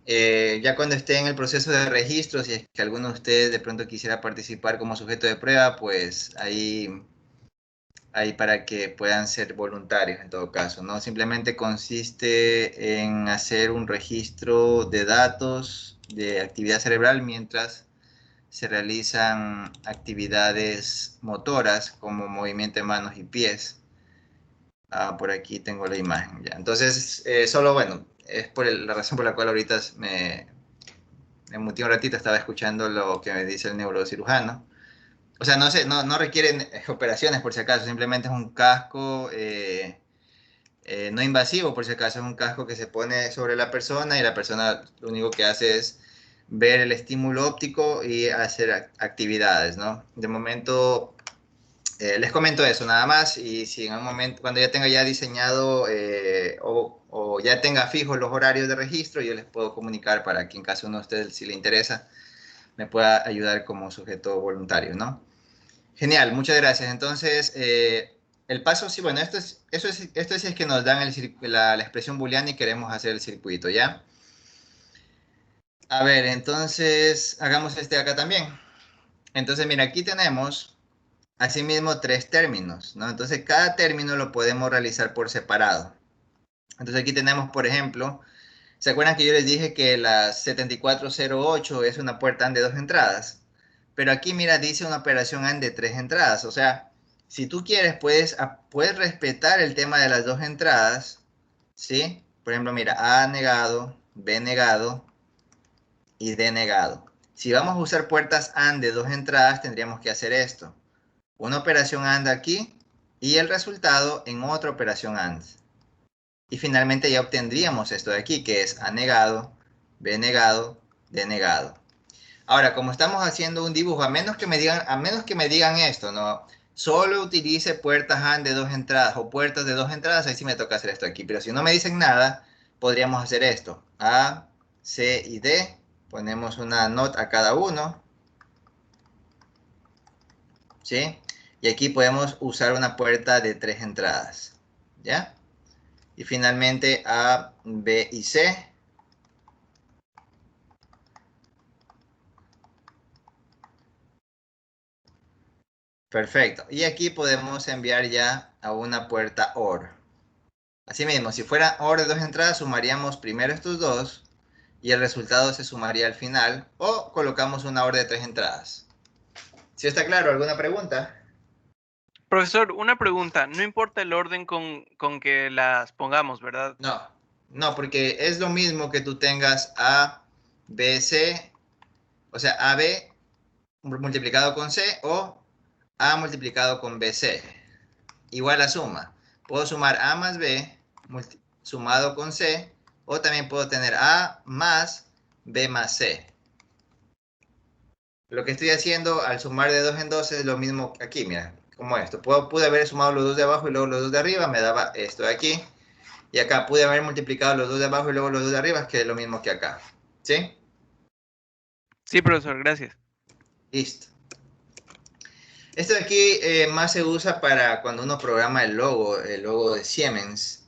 Ya cuando esté en el proceso de registro, si es que alguno de ustedes de pronto quisiera participar como sujeto de prueba, pues ahí para que puedan ser voluntarios en todo caso, ¿no? Simplemente consiste en hacer un registro de datos de actividad cerebral mientras se realizan actividades motoras como movimiento de manos y pies. Por aquí tengo la imagen ya. Entonces, solo bueno, es por la razón por la cual ahorita me muteé un ratito, estaba escuchando lo que me dice el neurocirujano. O sea, no sé, no requieren operaciones por si acaso, simplemente es un casco no invasivo por si acaso, es un casco que se pone sobre la persona y la persona lo único que hace es ver el estímulo óptico y hacer actividades, ¿no? De momento les comento eso nada más y si en un momento, cuando ya tenga ya diseñado o ya tenga fijos los horarios de registro, yo les puedo comunicar para que en caso uno de ustedes, si le interesa, me pueda ayudar como sujeto voluntario, ¿no? Genial, muchas gracias. Entonces, el paso, sí, bueno, esto es si es que nos dan la expresión booleana y queremos hacer el circuito, ¿ya? A ver, entonces, hagamos este acá también. Entonces, mira, aquí tenemos, asimismo, 3 términos, ¿no? Entonces, cada término lo podemos realizar por separado. Entonces, aquí tenemos, por ejemplo, ¿se acuerdan que yo les dije que la 7408 es una puerta AND de 2 entradas? Pero aquí, mira, dice una operación AND de 3 entradas. O sea, si tú quieres, puedes respetar el tema de las 2 entradas, ¿sí? Por ejemplo, mira, A negado, B negado y D negado. Si vamos a usar puertas AND de 2 entradas, tendríamos que hacer esto. Una operación AND aquí y el resultado en otra operación AND. Y finalmente ya obtendríamos esto de aquí, que es A negado, B negado, D negado. Ahora, como estamos haciendo un dibujo, a menos que me digan esto, ¿no? Solo utilice puertas AND de 2 entradas o puertas de 2 entradas, ahí sí me toca hacer esto aquí. Pero si no me dicen nada, podríamos hacer esto. A, C y D. Ponemos una NOT a cada uno. ¿Sí? Y aquí podemos usar una puerta de 3 entradas. ¿Ya? Y finalmente A, B y C. Perfecto. Y aquí podemos enviar ya a una puerta OR. Así mismo, si fuera OR de 2 entradas, sumaríamos primero estos dos y el resultado se sumaría al final, o colocamos una OR de 3 entradas. ¿Sí está claro? ¿Alguna pregunta? Profesor, una pregunta. No importa el orden con que las pongamos, ¿verdad? No, porque es lo mismo que tú tengas A, B, C, o sea, AB multiplicado con C o A multiplicado con BC. Igual la suma. Puedo sumar A más B sumado con C, o también puedo tener A más B más C. Lo que estoy haciendo al sumar de 2 en 2 es lo mismo aquí, mira, como esto. Pude haber sumado los dos de abajo y luego los dos de arriba, me daba esto de aquí. Y acá pude haber multiplicado los dos de abajo y luego los dos de arriba, que es lo mismo que acá. ¿Sí? Sí, profesor, gracias. Listo. Esto de aquí más se usa para cuando uno programa el logo de Siemens.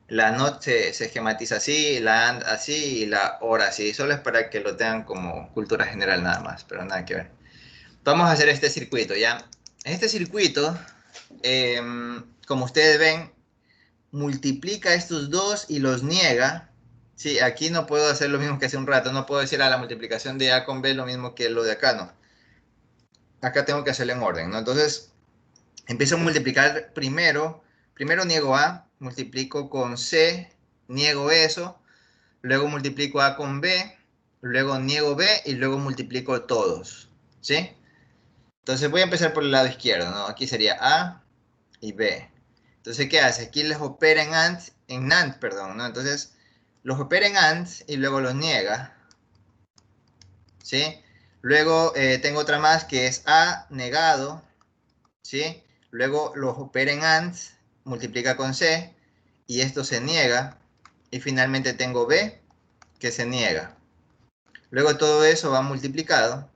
La NOT se esquematiza así, la AND así y la OR así. Solo es para que lo tengan como cultura general nada más, pero nada que ver. Vamos a hacer este circuito, ¿ya? Este circuito, como ustedes ven, multiplica estos dos y los niega. Sí, aquí no puedo hacer lo mismo que hace un rato. No puedo decir a la multiplicación de A con B lo mismo que lo de acá, no. Acá tengo que hacerlo en orden, ¿no? Entonces, empiezo a multiplicar primero niego A, multiplico con C, niego eso, luego multiplico A con B, luego niego B y luego multiplico todos, ¿sí? Entonces voy a empezar por el lado izquierdo, ¿no? Aquí sería A y B. Entonces, ¿qué hace? Aquí les opera en NAND, perdón, ¿no? Entonces, los opera en AND y luego los niega, ¿sí? Luego tengo otra más que es A negado, ¿sí? Luego los opera en AND, multiplica con C, y esto se niega. Y finalmente tengo B, que se niega. Luego todo eso va multiplicado.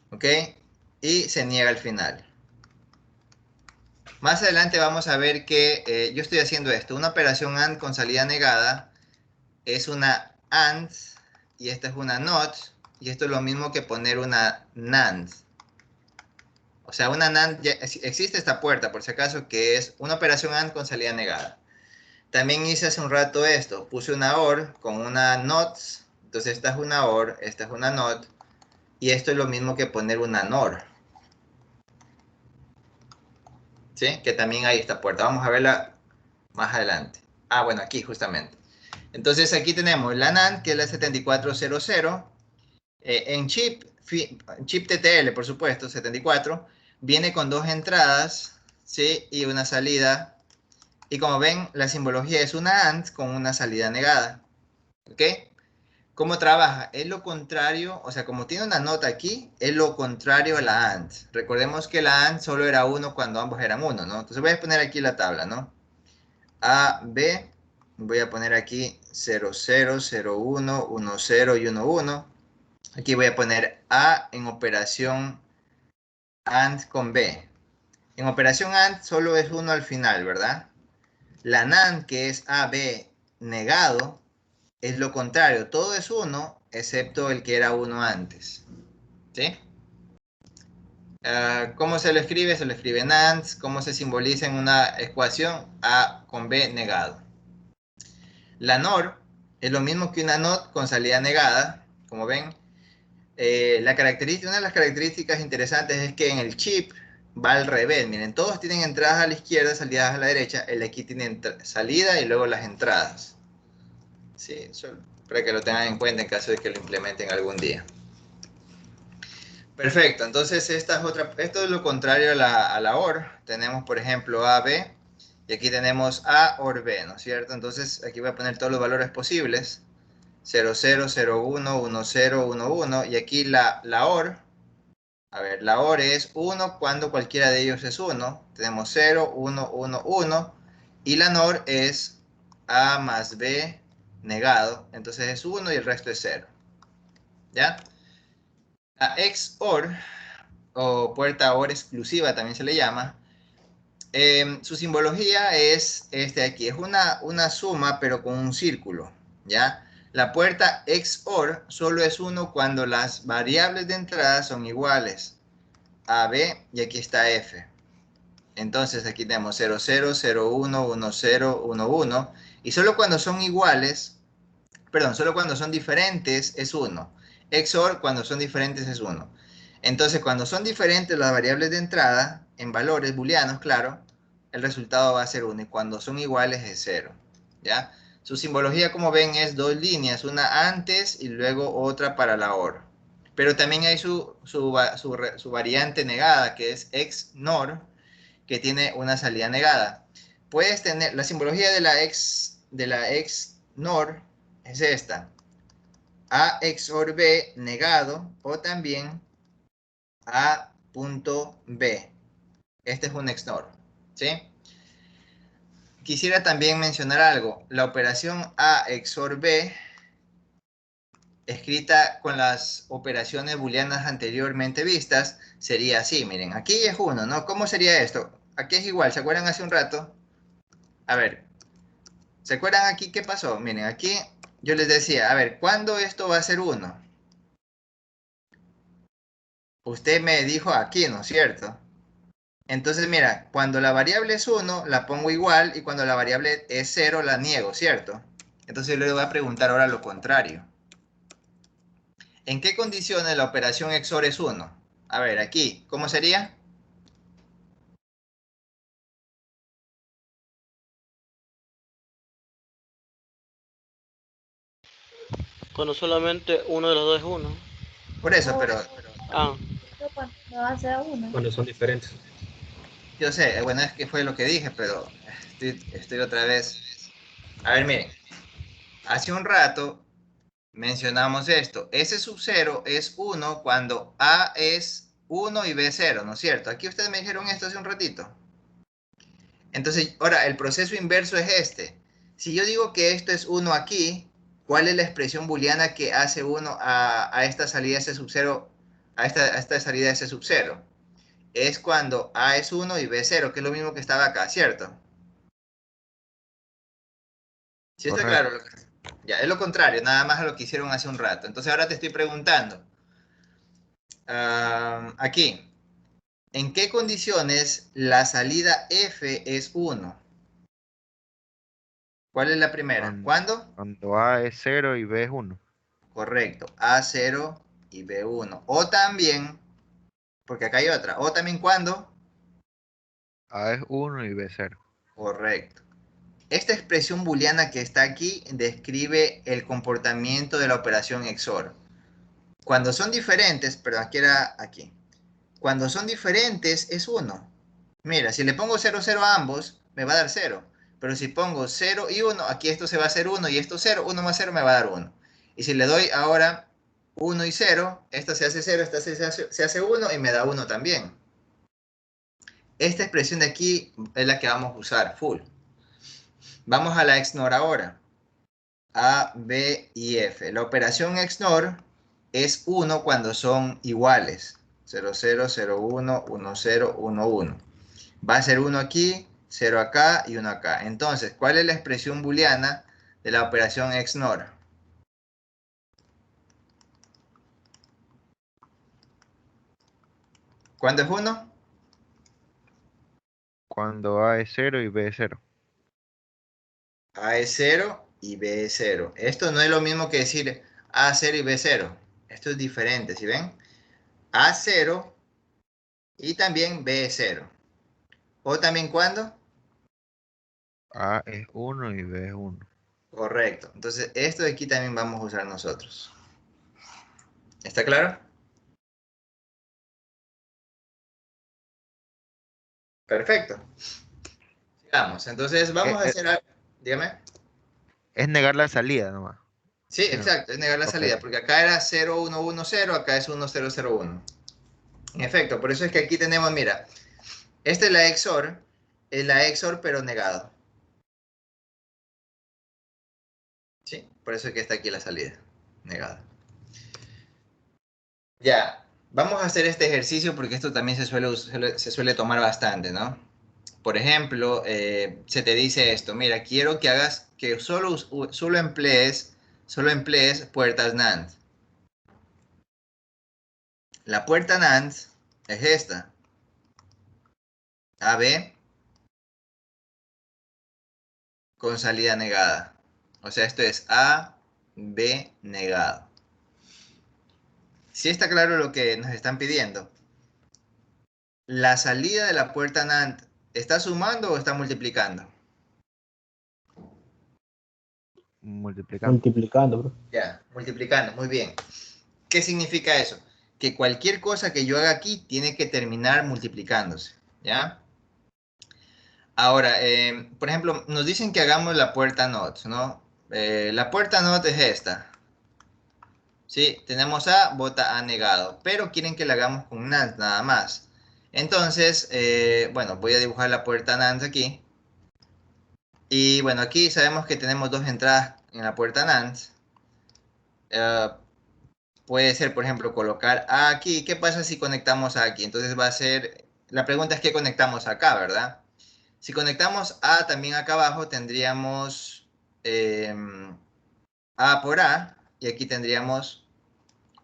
¿Ok? y se niega al final. Más adelante vamos a ver que yo estoy haciendo esto. Una operación AND con salida negada es una AND y esta es una NOT. Y esto es lo mismo que poner una NAND. O sea, una NAND, ya existe esta puerta, por si acaso, que es una operación AND con salida negada. También hice hace un rato esto. Puse una OR con una NOT. Entonces esta es una OR, esta es una NOT. Y esto es lo mismo que poner una NOR. ¿Sí? Que también hay esta puerta. Vamos a verla más adelante. Ah, bueno, aquí justamente. Entonces aquí tenemos la NAND, que es la 7400. En chip TTL, por supuesto, 74. Viene con dos entradas, ¿sí? Y una salida. Y como ven, la simbología es una AND con una salida negada. ¿Ok? ¿Cómo trabaja? Es lo contrario, o sea, como tiene una nota aquí, es lo contrario a la AND. Recordemos que la AND solo era 1 cuando ambos eran 1, ¿no? Entonces voy a poner aquí la tabla, ¿no? A, B, voy a poner aquí 0, 0, 0, 1, 1, 0 y 1, 1. Aquí voy a poner A en operación AND con B. En operación AND solo es 1 al final, ¿verdad? La NAND, que es AB negado, es lo contrario. Todo es 1, excepto el que era 1 antes. ¿Sí? ¿Cómo se lo escribe? Se lo escribe NAND. ¿Cómo se simboliza en una ecuación? A con B negado. La NOR es lo mismo que una NOT con salida negada. Como ven, una de las características interesantes es que en el chip va al revés. Miren, todos tienen entradas a la izquierda, salidas a la derecha. El de aquí tiene salida y luego las entradas. Sí, eso para que lo tengan en cuenta en caso de que lo implementen algún día. Perfecto, entonces esto es lo contrario a la OR. Tenemos, por ejemplo, A, B, y aquí tenemos A, OR, B, ¿no es cierto? Entonces aquí voy a poner todos los valores posibles. 0, 0, 0, 1, 1, 0, 1, 1, y aquí la OR, a ver, la OR es 1 cuando cualquiera de ellos es 1. Tenemos 0, 1, 1, 1, y la NOR es A más B negado, entonces es 1 y el resto es 0. ¿Ya? A XOR, o puerta OR exclusiva también se le llama, su simbología es este de aquí, es una suma pero con un círculo, ¿ya? La puerta XOR solo es 1 cuando las variables de entrada son iguales, A, B, y aquí está F. Entonces aquí tenemos 0, 0, 0, 1, 1, 0, 1, 1, y solo cuando son iguales, perdón, solo cuando son diferentes es 1. XOR cuando son diferentes es 1. Entonces, cuando son diferentes las variables de entrada, en valores booleanos, claro, el resultado va a ser 1. Y cuando son iguales es 0. ¿Ya? Su simbología, como ven, es dos líneas. Una antes y luego otra para la OR. Pero también hay su variante negada, que es XNOR, que tiene una salida negada. Puedes tener, la simbología de la XNOR es esta. A XOR B negado, o también A punto B. Este es un XNOR, ¿sí? Quisiera también mencionar algo. La operación A XOR B, escrita con las operaciones booleanas anteriormente vistas, sería así. Miren, aquí es 1, ¿no? ¿Cómo sería esto? Aquí es igual, ¿se acuerdan hace un rato? A ver, ¿se acuerdan aquí qué pasó? Miren, aquí yo les decía, a ver, ¿cuándo esto va a ser 1? Usted me dijo aquí, ¿no es cierto? Entonces, mira, cuando la variable es 1, la pongo igual, y cuando la variable es 0, la niego, ¿cierto? Entonces, yo le voy a preguntar ahora lo contrario. ¿En qué condiciones la operación XOR es 1? A ver, aquí, ¿cómo sería? Cuando solamente uno de los dos es 1. Por eso, pero Ah, Cuando hace a uno. Cuando son diferentes. yo sé, bueno, es que fue lo que dije, pero estoy otra vez. A ver, miren, hace un rato mencionamos esto. S sub 0 es 1 cuando A es 1 y B 0, ¿no es cierto? Aquí ustedes me dijeron esto hace un ratito. Entonces, ahora, el proceso inverso es este. Si yo digo que esto es 1 aquí, ¿cuál es la expresión booleana que hace 1 a esta salida S sub 0, a esta salida S sub 0? es cuando A es 1 y B es 0, que es lo mismo que estaba acá, ¿cierto? ¿Sí está claro? Ya, es lo contrario, nada más a lo que hicieron hace un rato. Entonces ahora te estoy preguntando, aquí, ¿en qué condiciones la salida F es 1? ¿Cuál es la primera? ¿Cuándo? Cuando A es 0 y B es 1. Correcto, A0 y B1. O también, porque acá hay otra, o también cuando. A es 1 y B 0. Correcto. Esta expresión booleana que está aquí describe el comportamiento de la operación XOR. Cuando son diferentes, perdón, aquí era aquí. Cuando son diferentes es 1. Mira, si le pongo 0, 0 a ambos, me va a dar 0. Pero si pongo 0 y 1, aquí esto se va a hacer 1 y esto 0, 1 más 0 me va a dar 1. Y si le doy ahora 1 y 0, esto se hace 0, esta se hace 1 y me da 1 también. Esta expresión de aquí es la que vamos a usar, full. Vamos a la XNOR ahora. A, B y F. La operación XNOR es 1 cuando son iguales. 0, 0, 0, 1, 1, 0, 1, 1. Va a ser 1 aquí, 0 acá y 1 acá. Entonces, ¿cuál es la expresión booleana de la operación XNOR? ¿Cuándo es 1? Cuando A es 0 y B es 0. A es 0 y B es 0. Esto no es lo mismo que decir A 0 y B 0. Esto es diferente, ¿sí ven? A 0 y también B es 0. ¿O también cuándo? A es 1 y B es 1. Correcto. Entonces, esto de aquí también vamos a usar nosotros. ¿Está claro? Perfecto. Sigamos. Entonces, vamos a hacer algo. Dígame. Es negar la salida nomás. Sí, exacto. Es negar la salida. Porque acá era 0, 1, 1, 0. Acá es 1, 0, 0, 1. En efecto. Por eso es que aquí tenemos, mira. Esta es la XOR. Es la XOR, pero negado. Sí. Por eso es que está aquí la salida. Negada. Ya. Vamos a hacer este ejercicio porque esto también se suele tomar bastante, ¿no? Por ejemplo, se te dice esto, mira, quiero que hagas, que solo emplees puertas NAND. La puerta NAND es esta. AB con salida negada. O sea, esto es A, B negado. ¿Sí está claro lo que nos están pidiendo? ¿La salida de la puerta NAND está sumando o está multiplicando? Multiplicando. Multiplicando, bro. Ya, multiplicando, muy bien. ¿Qué significa eso? Que cualquier cosa que yo haga aquí tiene que terminar multiplicándose, ¿ya? Ahora, por ejemplo, nos dicen que hagamos la puerta NOT, ¿no? La puerta NOT es esta. Sí, tenemos A, vota A negado, pero quieren que la hagamos con NAND nada más. Entonces, bueno, voy a dibujar la puerta NAND aquí. Y bueno, aquí sabemos que tenemos dos entradas en la puerta NAND. Puede ser, por ejemplo, colocar A aquí. ¿Qué pasa si conectamos A aquí? Entonces va a ser, la pregunta es ¿qué conectamos acá, verdad? Si conectamos A también acá abajo, tendríamos A por A, y aquí tendríamos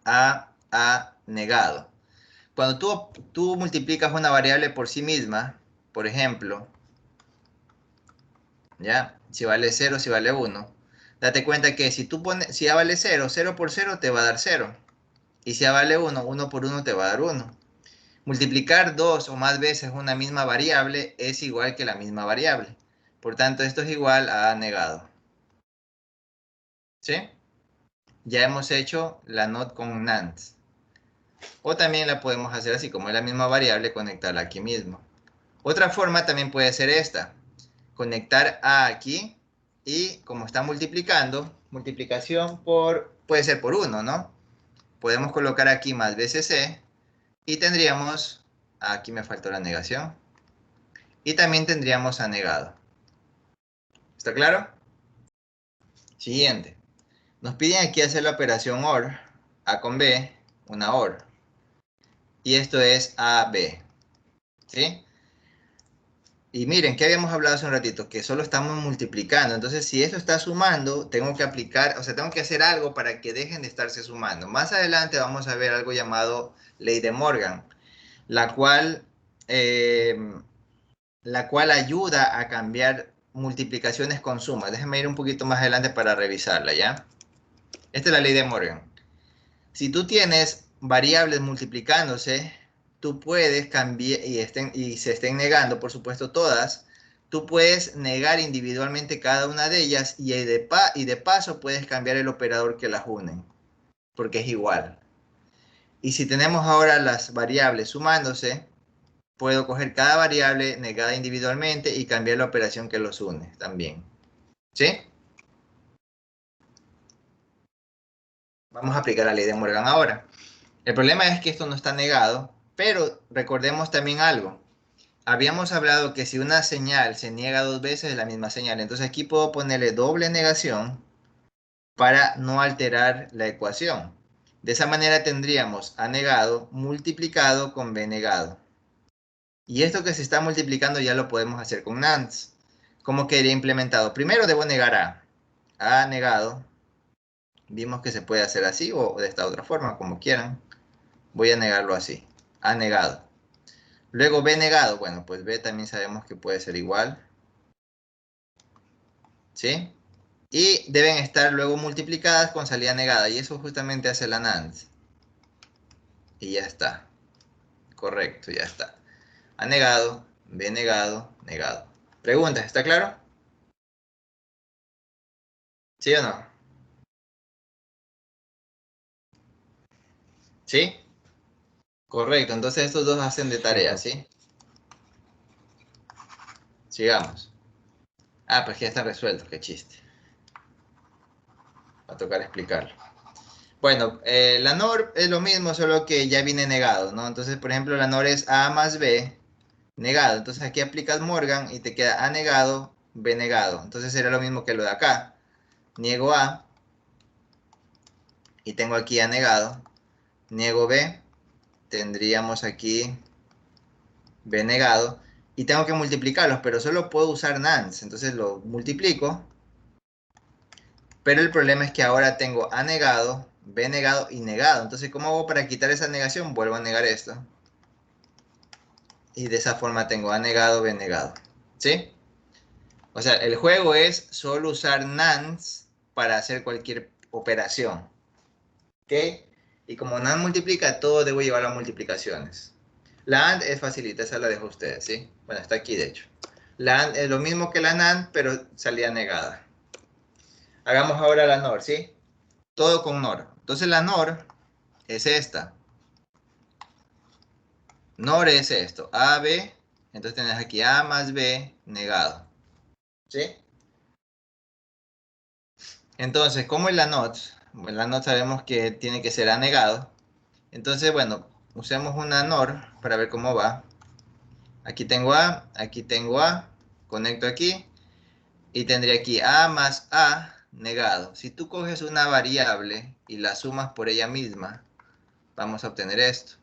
A negado. Cuando tú multiplicas una variable por sí misma, por ejemplo, ¿ya? Si vale 0, si vale 1, date cuenta que si A vale 0, 0 por 0 te va a dar 0. Y si A vale 1, 1 por 1 te va a dar 1. Multiplicar dos o más veces una misma variable es igual que la misma variable. Por tanto, esto es igual a negado. ¿Sí? Ya hemos hecho la NOT con NAND. O también la podemos hacer así, como es la misma variable, conectarla aquí mismo. Otra forma también puede ser esta. Conectar A aquí y como está multiplicando, multiplicación puede ser por 1, ¿no? Podemos colocar aquí más veces C y tendríamos, aquí me faltó la negación, y también tendríamos anegado. ¿Está claro? Siguiente. Nos piden aquí hacer la operación OR, A con B, una OR. Y esto es AB. ¿Sí? Y miren, ¿qué habíamos hablado hace un ratito? Que solo estamos multiplicando. Entonces, si esto está sumando, tengo que aplicar, o sea, tengo que hacer algo para que dejen de estarse sumando. Más adelante vamos a ver algo llamado ley de Morgan, la cual, eh, la cual ayuda a cambiar multiplicaciones con sumas. Déjenme ir un poquito más adelante para revisarla, ¿ya? Esta es la ley de Morgan. Si tú tienes variables multiplicándose, tú puedes cambiar y se estén negando, por supuesto, todas. Tú puedes negar individualmente cada una de ellas y de paso puedes cambiar el operador que las unen, porque es igual. Y si tenemos ahora las variables sumándose, puedo coger cada variable negada individualmente y cambiar la operación que los une también. ¿Sí? Vamos a aplicar la ley de Morgan ahora. El problema es que esto no está negado, pero recordemos también algo. Habíamos hablado que si una señal se niega dos veces es la misma señal. Entonces aquí puedo ponerle doble negación para no alterar la ecuación. De esa manera tendríamos A negado multiplicado con B negado. Y esto que se está multiplicando ya lo podemos hacer con NANDs. ¿Cómo quedaría implementado? Primero debo negar A. A negado. Vimos que se puede hacer así o de esta otra forma, como quieran. Voy a negarlo así. A negado. Luego B negado. Bueno, pues B también sabemos que puede ser igual. ¿Sí? Y deben estar luego multiplicadas con salida negada. Y eso justamente hace la NAND. Y ya está. Correcto, ya está. A negado, B negado, negado. Preguntas, ¿está claro? ¿Sí o no? ¿Sí? Correcto, entonces estos dos hacen de tarea, ¿sí? Sigamos. Ah, pues ya están resueltos, qué chiste. Va a tocar explicarlo. Bueno, la NOR es lo mismo, solo que ya viene negado, ¿no? Entonces, por ejemplo, la NOR es A más B negado. Entonces aquí aplicas Morgan y te queda A negado, B negado. Entonces sería lo mismo que lo de acá. Niego A y tengo aquí A negado. Niego B, tendríamos aquí B negado. Y tengo que multiplicarlos, pero solo puedo usar NANDs. Entonces lo multiplico. Pero el problema es que ahora tengo A negado, B negado y negado. Entonces, ¿cómo hago para quitar esa negación? Vuelvo a negar esto. Y de esa forma tengo A negado, B negado. ¿Sí? O sea, el juego es solo usar NANDs para hacer cualquier operación. ¿Ok? Y como NAND multiplica, todo debo llevarlo a multiplicaciones. La AND es facilita, esa la dejo a ustedes, ¿sí? Bueno, está aquí de hecho. La AND es lo mismo que la NAND, pero salida negada. Hagamos ahora la NOR, ¿sí? Todo con NOR. Entonces la NOR es esta. NOR es esto. A, B. Entonces tenés aquí A más B negado. ¿Sí? Entonces, ¿cómo es la NOT? Bueno, la NOT sabemos que tiene que ser A negado. Entonces, bueno, usemos una NOR para ver cómo va. Aquí tengo A, conecto aquí y tendría aquí A más A negado. Si tú coges una variable y la sumas por ella misma, vamos a obtener esto.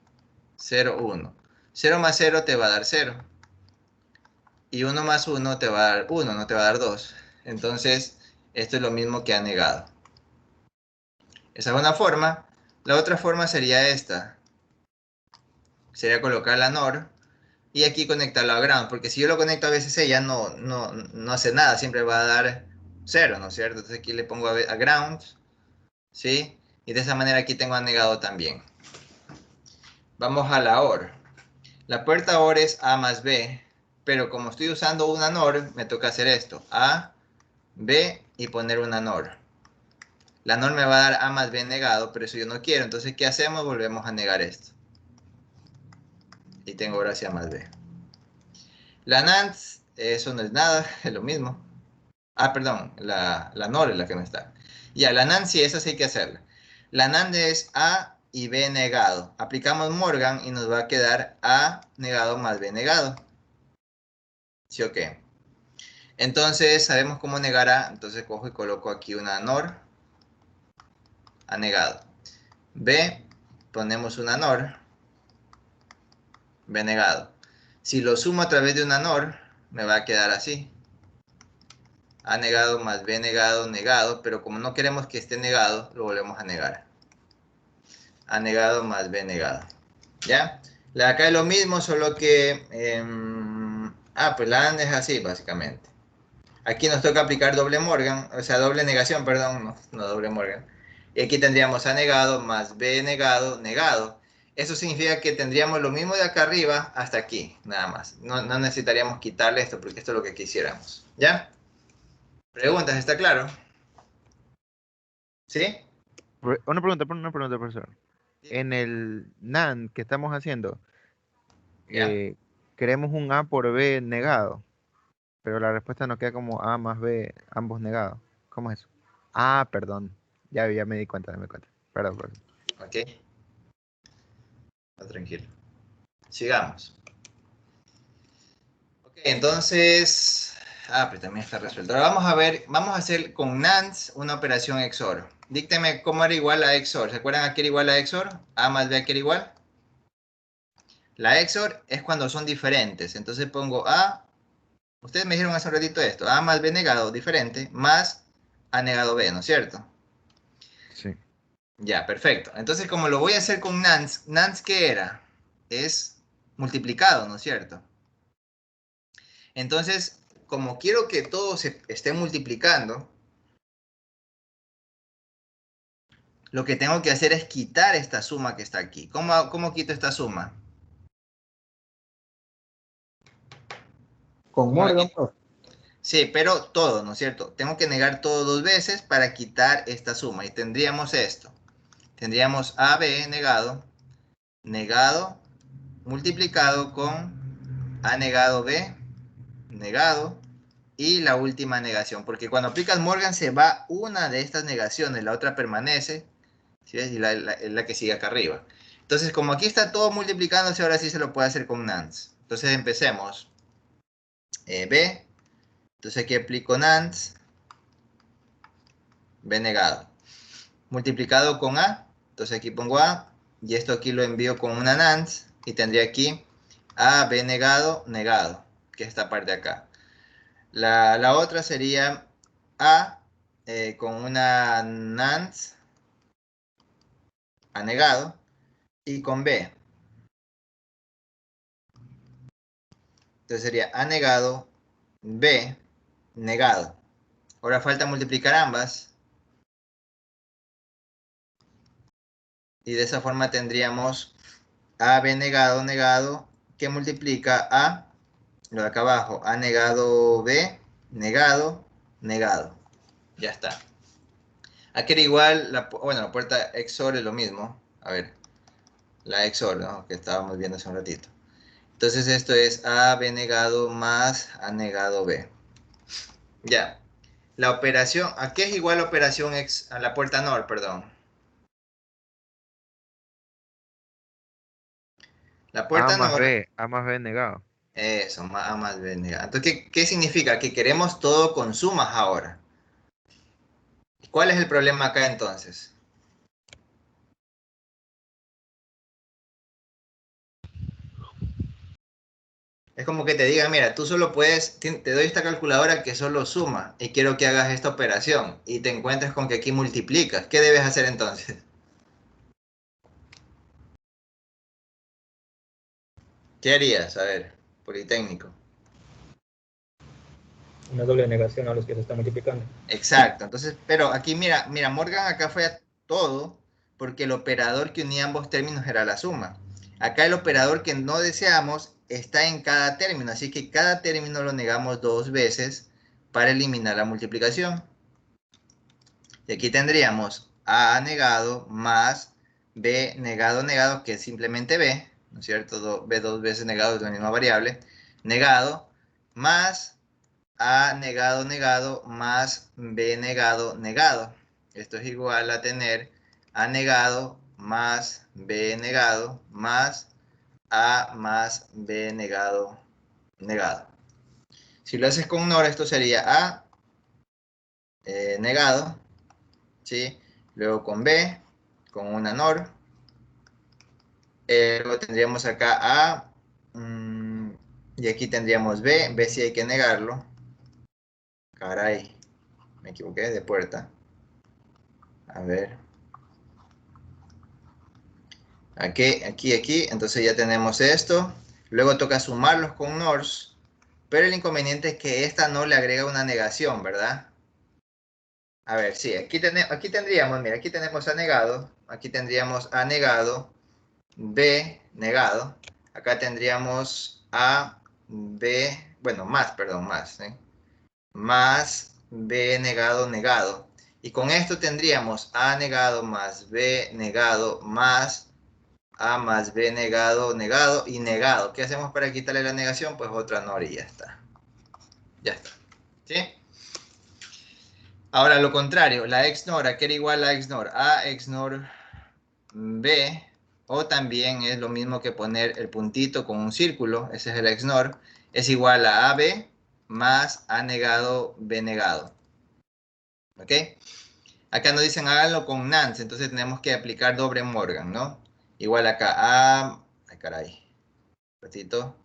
0, 1. 0 más 0 te va a dar 0. Y 1 más 1 te va a dar 1, no te va a dar 2. Entonces, esto es lo mismo que A negado. Esa es una forma. La otra forma sería esta. Sería colocar la NOR y aquí conectarlo a ground, porque si yo lo conecto a VCC ya no hace nada, siempre va a dar 0, ¿no es cierto? Entonces aquí le pongo a ground, ¿sí? Y de esa manera aquí tengo anegado también. Vamos a la OR. La puerta OR es A más B, pero como estoy usando una NOR, me toca hacer esto, A, B y poner una NOR. La NOR me va a dar A más B negado, pero eso yo no quiero, entonces ¿qué hacemos? Volvemos a negar esto. Y tengo ahora sí A más B. La NAND, eso no es nada, es lo mismo. Ah, perdón, la NOR es la que no está. Ya, la NAND sí, esa sí hay que hacerla. La NAND es A y B negado. Aplicamos Morgan y nos va a quedar A negado más B negado. ¿Sí o qué? Entonces, sabemos cómo negar A. Entonces cojo y coloco aquí una NOR. A negado. B, ponemos una NOR. B negado. Si lo sumo a través de una NOR, me va a quedar así. A negado más B negado, negado, pero como no queremos que esté negado, lo volvemos a negar. A negado más B negado. ¿Ya? La de acá es lo mismo, solo que... pues la AND es así, básicamente. Aquí nos toca aplicar doble Morgan, o sea, doble negación, perdón, no doble Morgan. Y aquí tendríamos A negado más B negado, negado. Eso significa que tendríamos lo mismo de acá arriba hasta aquí, nada más. No necesitaríamos quitarle esto, porque esto es lo que quisiéramos. ¿Ya? ¿Preguntas? ¿Está claro? ¿Sí? Una pregunta, profesor. En el NAND que estamos haciendo, ¿Ya? queremos un A por B negado, pero la respuesta nos queda como A más B, ambos negados. ¿Cómo es eso? Ah, perdón. Ya me di cuenta, Perdón. Ok. No, tranquilo. Sigamos. Ok, entonces... pues también está resuelto. Ahora vamos a ver, vamos a hacer con NANDs una operación XOR. Dícteme cómo era igual a XOR. ¿Se acuerdan a qué era igual a XOR? A más B a qué era igual. La XOR es cuando son diferentes. Entonces pongo A, ustedes me dijeron hace un ratito esto, A más B negado, diferente, más A negado B, ¿no es cierto? Sí. Ya, perfecto. Entonces, como lo voy a hacer con NANDs, ¿NANDs qué era? Es multiplicado, ¿no es cierto? Entonces, como quiero que todo se esté multiplicando, lo que tengo que hacer es quitar esta suma que está aquí. ¿Cómo quito esta suma? Con ¿Cómo la Morgan, quito? profe. Sí, pero todo, ¿no es cierto? Tengo que negar todo dos veces para quitar esta suma. Y tendríamos esto. Tendríamos AB negado, negado, multiplicado con A negado B, negado, y la última negación. Porque cuando aplicas Morgan se va una de estas negaciones, la otra permanece, ¿sí ves? Y es la que sigue acá arriba. Entonces, como aquí está todo multiplicándose, ahora sí se lo puede hacer con NANDs. Entonces empecemos. B. Entonces aquí aplico NANDs. B negado. Multiplicado con A. Entonces aquí pongo A. Y esto aquí lo envío con una NANDs. Y tendría aquí A, B negado, negado. Que es esta parte de acá. La otra sería A con una NANDs. A negado. Y con B. Entonces sería A negado, B negado. Ahora falta multiplicar ambas. Y de esa forma tendríamos AB negado, negado, que multiplica a, lo de acá abajo, A negado B, negado, negado. Ya está. Aquí era igual, bueno, la puerta XOR es lo mismo. A ver, la XOR, ¿no? Que estábamos viendo hace un ratito. Entonces esto es AB negado más A negado B. Ya. La operación, ¿a qué es igual la operación a la puerta NOR, perdón? La puerta NOR, A más B negado. eso, A más B negado. Entonces, ¿qué significa? Que queremos todo con sumas ahora. ¿Cuál es el problema acá entonces? Es como que te diga, mira, tú solo puedes, te doy esta calculadora que solo suma y quiero que hagas esta operación y te encuentres con que aquí multiplicas. ¿Qué debes hacer entonces? ¿Qué harías? A ver, Politécnico. Una doble negación a los que se están multiplicando. Exacto. Entonces, pero aquí mira, Morgan acá fue a todo porque el operador que unía ambos términos era la suma. Acá el operador que no deseamos está en cada término, así que cada término lo negamos dos veces para eliminar la multiplicación. Y aquí tendríamos A negado más B negado negado, que es simplemente B, ¿no es cierto? B dos veces negado es la misma variable, negado, más A negado negado más B negado negado. Esto es igual a tener A negado más B negado más A más B negado negado. Si lo haces con NOR, esto sería A negado, ¿sí? Luego con B, con una NOR. Luego tendríamos acá A Y aquí tendríamos B. B sí hay que negarlo. Caray, me equivoqué de puerta. A ver. Aquí. Entonces ya tenemos esto. Luego toca sumarlos con NORS. Pero el inconveniente es que esta no le agrega una negación, ¿verdad? A ver, sí, aquí tendríamos, mira, aquí tenemos A negado. Aquí tendríamos A negado. B negado. Acá tendríamos A, B, bueno, más, perdón, más, ¿eh? Más B negado, negado. Y con esto tendríamos A negado más B negado más A más B negado, negado y negado. ¿Qué hacemos para quitarle la negación? Pues otra NOR y ya está. Ya está. ¿Sí? Ahora lo contrario, la XNOR, ¿a qué era igual a XNOR? A XNOR B, o también es lo mismo que poner el puntito con un círculo, ese es el XNOR, es igual a AB más A negado, B negado. ¿Ok? Acá nos dicen háganlo con Nance, entonces tenemos que aplicar doble Morgan, ¿no? Igual acá A, ay caray, ratito,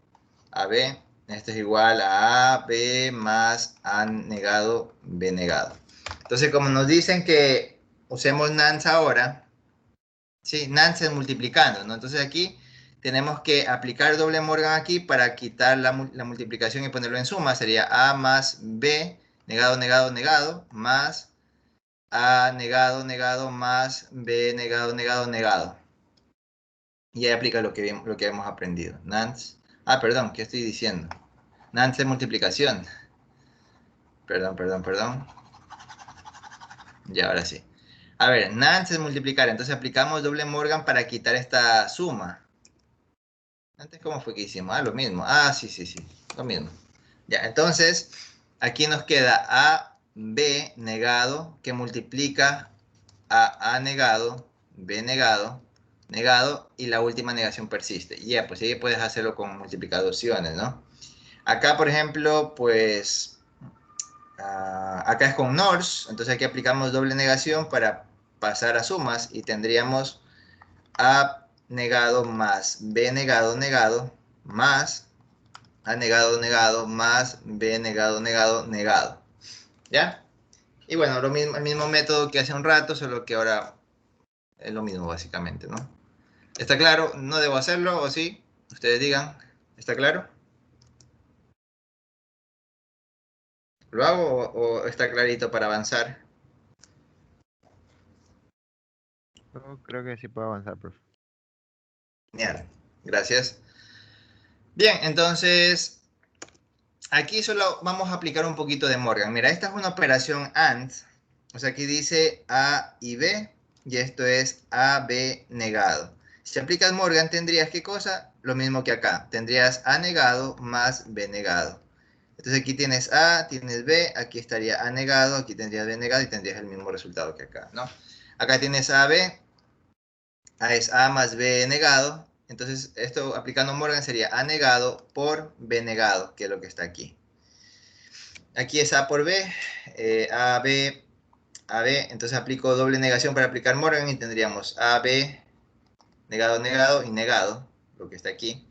AB, esto es igual a AB más A negado, B negado. Entonces como nos dicen que usemos Nance ahora, sí, Nance es multiplicando, ¿no? Entonces aquí tenemos que aplicar doble Morgan aquí para quitar la multiplicación y ponerlo en suma. Sería A más B negado, negado, negado, más A negado, negado, más B negado, negado, negado. Y ahí aplica lo que hemos aprendido. Nance. Ah, perdón, ¿qué estoy diciendo? Nance es multiplicación. Perdón. Ya, ahora sí. A ver, Nance es multiplicar. Entonces aplicamos doble Morgan para quitar esta suma. Antes, ¿cómo fue que hicimos? Ah, lo mismo. Ah, sí. Lo mismo. Ya, entonces, aquí nos queda AB negado, que multiplica a negado, B negado, negado, y la última negación persiste. Y ya, pues ahí puedes hacerlo con multiplicaciones, ¿no? Acá, por ejemplo, pues, acá es con NORS, entonces aquí aplicamos doble negación para pasar a sumas, y tendríamos A negado más B negado, negado, más A negado, negado, más B negado, negado, negado. ¿Ya? Y bueno, lo mismo, el mismo método que hace un rato, solo que ahora es lo mismo básicamente, ¿no? ¿Está claro? ¿No debo hacerlo o sí? Ustedes digan, ¿está claro? ¿Lo hago o está clarito para avanzar? Yo creo que sí puedo avanzar, profe. Genial, gracias. Bien, entonces, aquí solo vamos a aplicar un poquito de Morgan. Mira, esta es una operación AND. O sea, aquí dice A y B, y esto es AB negado. Si aplicas Morgan, tendrías, ¿qué cosa? Lo mismo que acá. Tendrías A negado más B negado. Entonces aquí tienes A, tienes B, aquí estaría A negado, aquí tendrías B negado y tendrías el mismo resultado que acá, ¿no? Acá tienes AB, A es A más B negado. Entonces esto aplicando Morgan sería A negado por B negado, que es lo que está aquí. Aquí es A por B, AB, AB, entonces aplico doble negación para aplicar Morgan y tendríamos AB, negado, negado y negado, lo que está aquí.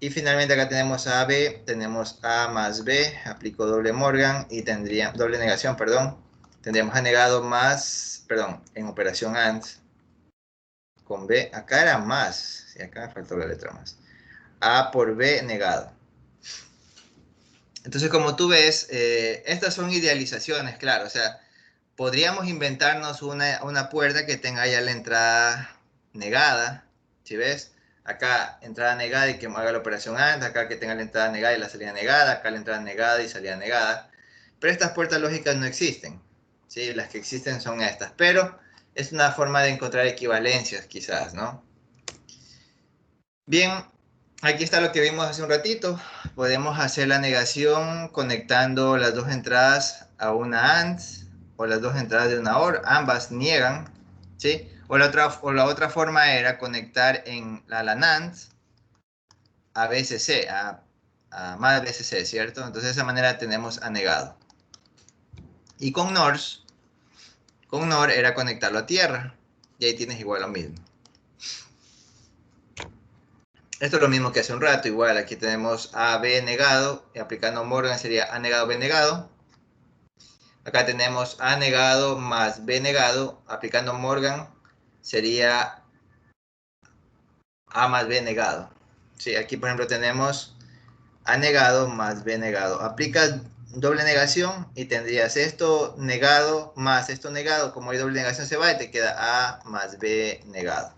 Y finalmente acá tenemos AB, tenemos A más B, aplico doble Morgan y tendría, doble negación, perdón. Tendríamos A negado más, perdón, en operación AND, con B, acá era más, sí, acá me faltó la letra más. A por B negado. Entonces, como tú ves, estas son idealizaciones, claro, o sea, podríamos inventarnos una puerta que tenga ya la entrada negada, ¿sí ves? Acá entrada negada y que haga la operación AND, acá que tenga la entrada negada y la salida negada, acá la entrada negada y salida negada. Pero estas puertas lógicas no existen, ¿sí? Las que existen son estas, pero es una forma de encontrar equivalencias quizás, ¿no? Bien, aquí está lo que vimos hace un ratito. Podemos hacer la negación conectando las dos entradas a una AND o las dos entradas de una OR. Ambas niegan, ¿sí? O la otra forma era conectar en la NAND a BCC, a más BCC, ¿cierto? Entonces de esa manera tenemos A negado. Y con NOR era conectarlo a tierra. Y ahí tienes igual lo mismo. Esto es lo mismo que hace un rato, igual aquí tenemos AB negado, y aplicando Morgan sería A negado, B negado. Acá tenemos A negado más B negado, aplicando Morgan sería A más B negado. Sí, aquí por ejemplo tenemos A negado más B negado. Aplicas doble negación y tendrías esto negado más esto negado. Como hay doble negación se va y te queda A más B negado.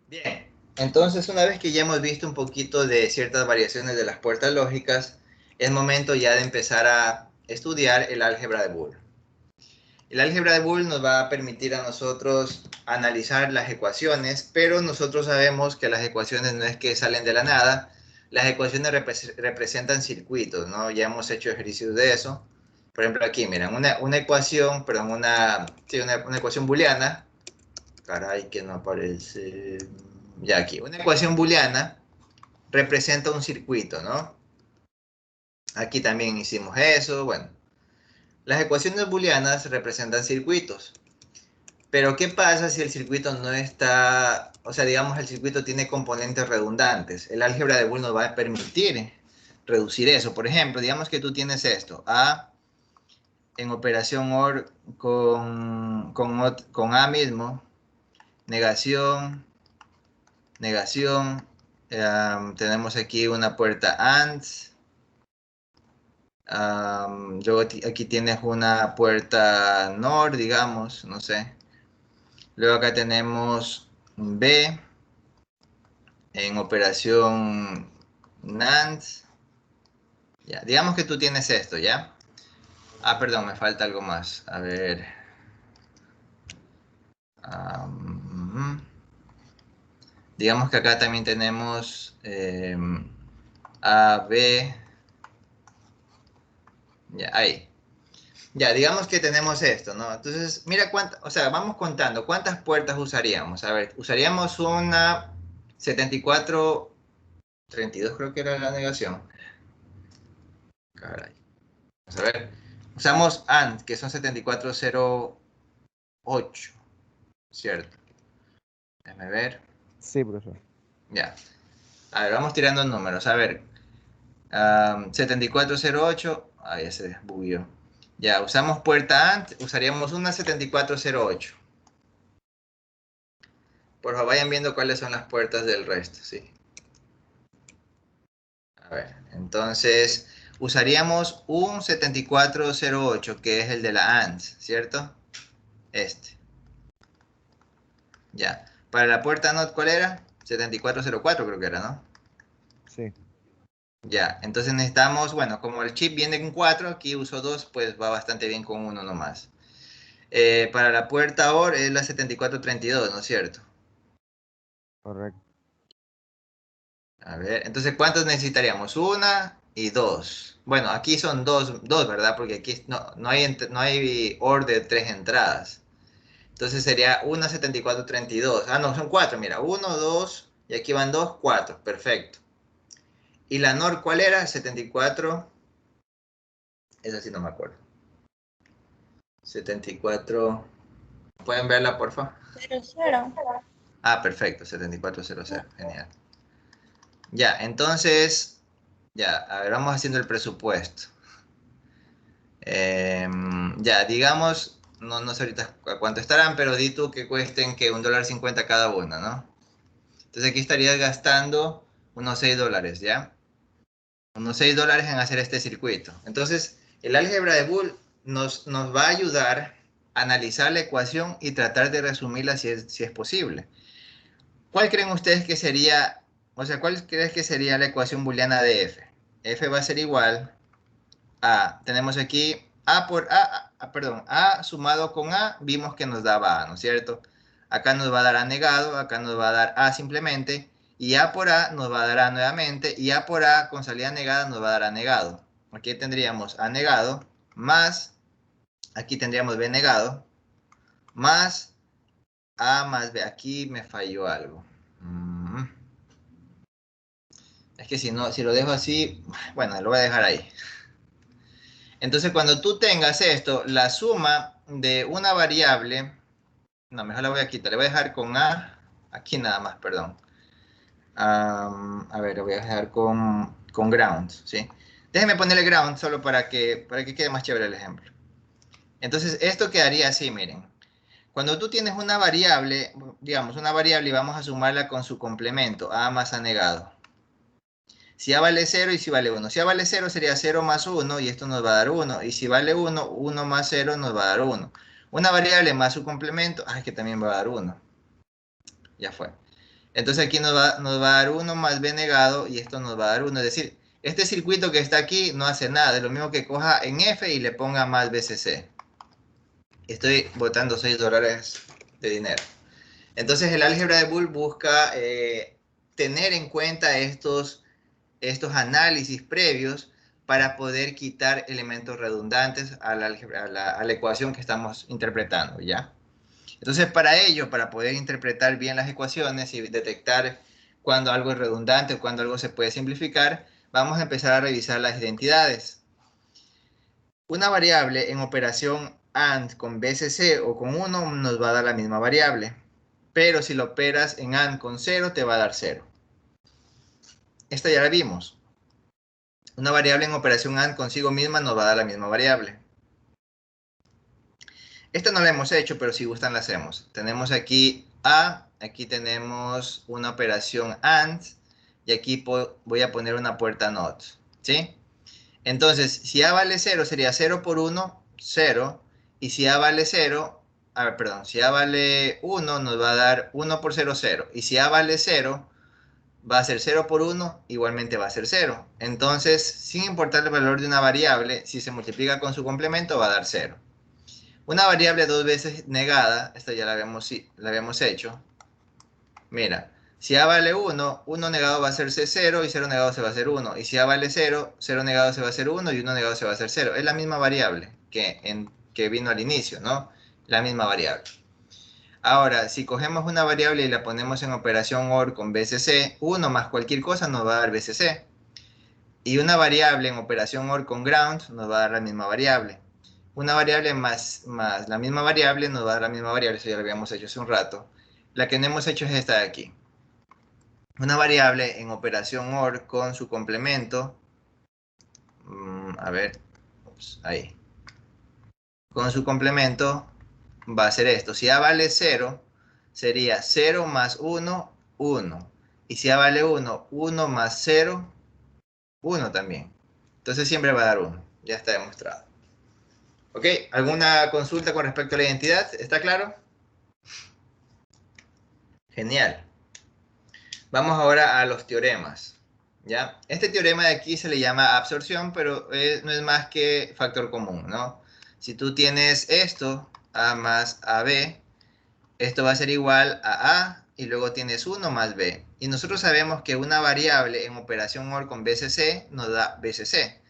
Bien, entonces una vez que ya hemos visto un poquito de ciertas variaciones de las puertas lógicas, es momento ya de empezar a estudiar el álgebra de Boole. El álgebra de Boole nos va a permitir a nosotros analizar las ecuaciones, pero nosotros sabemos que las ecuaciones no es que salen de la nada, las ecuaciones representan circuitos, ¿no? Ya hemos hecho ejercicios de eso. Por ejemplo, aquí, miren, una ecuación, perdón, una ecuación booleana. Caray, que no aparece. Ya aquí, una ecuación booleana representa un circuito, ¿no? Aquí también hicimos eso, bueno. Las ecuaciones booleanas representan circuitos. Pero ¿qué pasa si el circuito no está, o sea, digamos el circuito tiene componentes redundantes? El álgebra de Boole nos va a permitir reducir eso. Por ejemplo, digamos que tú tienes esto, A en operación OR con A mismo, negación, negación, tenemos aquí una puerta AND, luego aquí tienes una puerta NOR, digamos, no sé. Luego acá tenemos B en operación NAND. Ya, digamos que tú tienes esto, ¿ya? Ah, perdón, me falta algo más. A ver. Digamos que acá también tenemos A, B. Ya, ahí. Ya, digamos que tenemos esto, ¿no? Entonces, mira cuántas, o sea, vamos contando, ¿cuántas puertas usaríamos? A ver, usaríamos una 7432, creo que era la negación. Caray. Vamos a ver. Usamos AND, que son 7408, ¿cierto? Déjame ver. Sí, profesor. Ya. A ver, vamos tirando números. A ver. 7408. Ah, ya se bugueó. Ya, usamos puerta AND, usaríamos una 7408. Por favor, vayan viendo cuáles son las puertas del resto, sí. A ver, entonces usaríamos un 7408, que es el de la AND, ¿cierto? Este. Ya. Para la puerta NOT, ¿cuál era? 7404 creo que era, ¿no? Sí. Ya, entonces necesitamos, bueno, como el chip viene con 4, aquí uso 2, pues va bastante bien con uno nomás. Para la puerta OR es la 7432, ¿no es cierto? Correcto. A ver, entonces ¿cuántos necesitaríamos? Una y dos. Bueno, aquí son dos, ¿verdad? Porque aquí no hay OR de 3 entradas. Entonces sería una 7432. Ah, no, son 4, mira. 1, 2, y aquí van 2, 4. Perfecto. ¿Y la NOR cuál era? 74. Esa sí no me acuerdo. 74. ¿Pueden verla, por favor? 00. Ah, perfecto. 7400. Genial. Ya, entonces, ya, a ver, vamos haciendo el presupuesto. Ya, digamos, no sé ahorita a cuánto estarán, pero di tú que cuesten que $1.50 cada una, ¿no? Entonces aquí estarías gastando unos $6, ¿ya? Unos $6 en hacer este circuito. Entonces, el álgebra de Boole nos va a ayudar a analizar la ecuación y tratar de resumirla si es posible. ¿Cuál creen ustedes que sería, o sea, cuál crees que sería la ecuación booleana de f? F va a ser igual a, tenemos aquí A por A, perdón, A sumado con A, vimos que nos daba A, ¿no es cierto? Acá nos va a dar A negado, acá nos va a dar A simplemente, y A por A nos va a dar A nuevamente, y A por A con salida negada nos va a dar A negado. Aquí tendríamos A negado, más, aquí tendríamos B negado, más A más B. Aquí me falló algo. Es que si lo dejo así, bueno, lo voy a dejar ahí. Entonces, cuando tú tengas esto, la suma de una variable, no, mejor la voy a quitar, le voy a dejar con A Aquí nada más, perdón. A ver, lo voy a dejar con ground, ¿sí? Déjenme ponerle ground solo para que quede más chévere el ejemplo. Entonces, esto quedaría así, miren. Cuando tú tienes una variable, digamos, una variable y vamos a sumarla con su complemento, A más A negado. Si A vale 0 y si vale 1. Si A vale 0 sería 0 más 1 y esto nos va a dar 1. Y si vale 1, 1 más 0 nos va a dar 1. Una variable más su complemento, que también va a dar 1. Ya fue. Entonces aquí nos va a dar 1 más B negado y esto nos va a dar 1. Es decir, este circuito que está aquí no hace nada. Es lo mismo que coja en F y le ponga más BCC. Estoy botando $6 de dinero. Entonces el álgebra de Boole busca tener en cuenta estos análisis previos para poder quitar elementos redundantes a la ecuación que estamos interpretando, ¿ya? Entonces para ello, para poder interpretar bien las ecuaciones y detectar cuando algo es redundante o cuando algo se puede simplificar, vamos a empezar a revisar las identidades. Una variable en operación AND con BCC o con 1 nos va a dar la misma variable. Pero si lo operas en AND con 0, te va a dar 0. Esta ya la vimos. Una variable en operación AND consigo misma nos va a dar la misma variable. Esta no la hemos hecho, pero si gustan la hacemos. Tenemos aquí A, aquí tenemos una operación AND, y aquí voy a poner una puerta NOT, ¿sí? Entonces, si A vale 0, sería 0 por 1, 0. Y si A vale 0, si A vale 1, nos va a dar 1 por 0, 0. Y si A vale 0, va a ser 0 por 1, igualmente va a ser 0. Entonces, sin importar el valor de una variable, si se multiplica con su complemento, va a dar 0. Una variable dos veces negada, esta ya la habíamos hecho. Mira, si A vale 1, 1 negado va a ser 0 y 0 negado se va a hacer 1. Y si A vale 0, 0 negado se va a hacer 1 y 1 negado se va a hacer 0. Es la misma variable que vino al inicio, ¿no? La misma variable. Ahora, si cogemos una variable y la ponemos en operación OR con BCC, 1 más cualquier cosa nos va a dar BCC. Y una variable en operación OR con ground nos va a dar la misma variable. Una variable más la misma variable nos va a dar la misma variable, eso ya lo habíamos hecho hace un rato. La que no hemos hecho es esta de aquí. Una variable en operación OR con su complemento, ahí. Con su complemento va a ser esto. Si A vale 0, sería 0 más 1, 1. Y si A vale 1, 1 más 0, 1 también. Entonces siempre va a dar 1. Ya está demostrado. ¿Ok? ¿Alguna consulta con respecto a la identidad? ¿Está claro? Genial. Vamos ahora a los teoremas. ¿Ya? Este teorema de aquí se le llama absorción, pero no es más que factor común, ¿no? Si tú tienes esto, A más AB, esto va a ser igual a A y luego tienes 1 más B. Y nosotros sabemos que una variable en operación OR con BCC nos da BCC.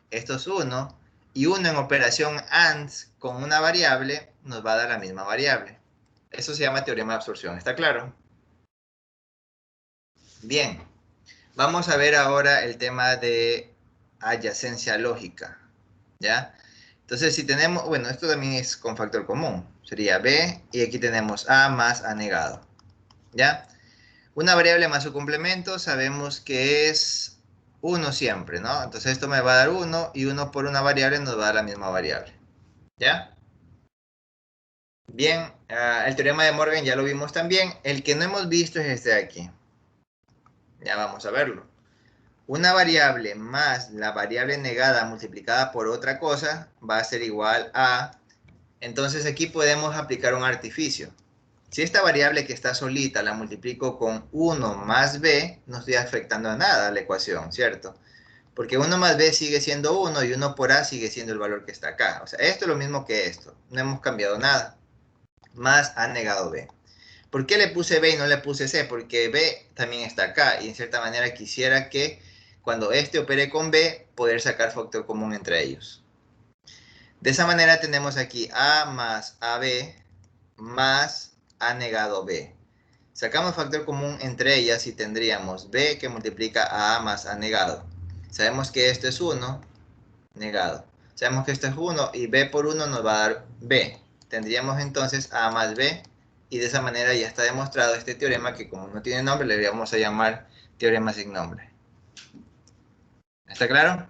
Esto es 1 y 1 en operación AND con una variable nos va a dar la misma variable. Eso se llama teorema de absorción. ¿Está claro? Bien. Vamos a ver ahora el tema de adyacencia lógica. ¿Ya? Entonces, si tenemos, bueno, esto también es con factor común. Sería B y aquí tenemos A más A negado. ¿Ya? Una variable más su complemento sabemos que es 1 siempre, ¿no? Entonces esto me va a dar 1 y 1 por una variable nos va a dar la misma variable. ¿Ya? Bien, el teorema de Morgan ya lo vimos también. El que no hemos visto es este de aquí. Ya vamos a verlo. Una variable más la variable negada multiplicada por otra cosa va a ser igual a... Entonces aquí podemos aplicar un artificio. Si esta variable que está solita la multiplico con 1 más b, no estoy afectando a nada a la ecuación, ¿cierto? Porque 1 más b sigue siendo 1 y 1 por a sigue siendo el valor que está acá. O sea, esto es lo mismo que esto. No hemos cambiado nada. Más a negado b. ¿Por qué le puse b y no le puse c? Porque b también está acá y en cierta manera quisiera que cuando este opere con b, poder sacar factor común entre ellos. De esa manera tenemos aquí a más ab más a negado b. Sacamos factor común entre ellas y tendríamos b que multiplica a más a negado. Sabemos que esto es 1, negado. Sabemos que esto es 1 y b por 1 nos va a dar b. Tendríamos entonces a más b y de esa manera ya está demostrado este teorema que como no tiene nombre le vamos a llamar teorema sin nombre. ¿Está claro?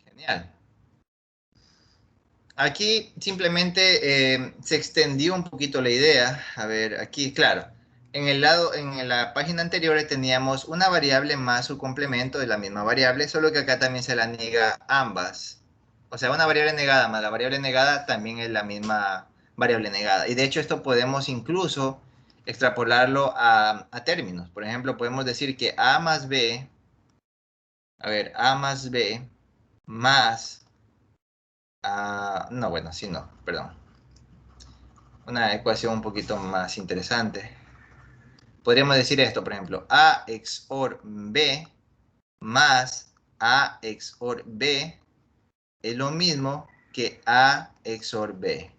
Genial. Aquí simplemente se extendió un poquito la idea. A ver, aquí, claro. En la página anterior teníamos una variable más su complemento de la misma variable, solo que acá también se la niega ambas. O sea, una variable negada más la variable negada también es la misma variable negada. Y de hecho esto podemos incluso extrapolarlo a términos. Por ejemplo, podemos decir que a más b, a ver, a más b más... no, bueno, sí, no, perdón. Una ecuación un poquito más interesante. Podríamos decir esto, por ejemplo, a XOR b más a XOR b es lo mismo que a XOR b.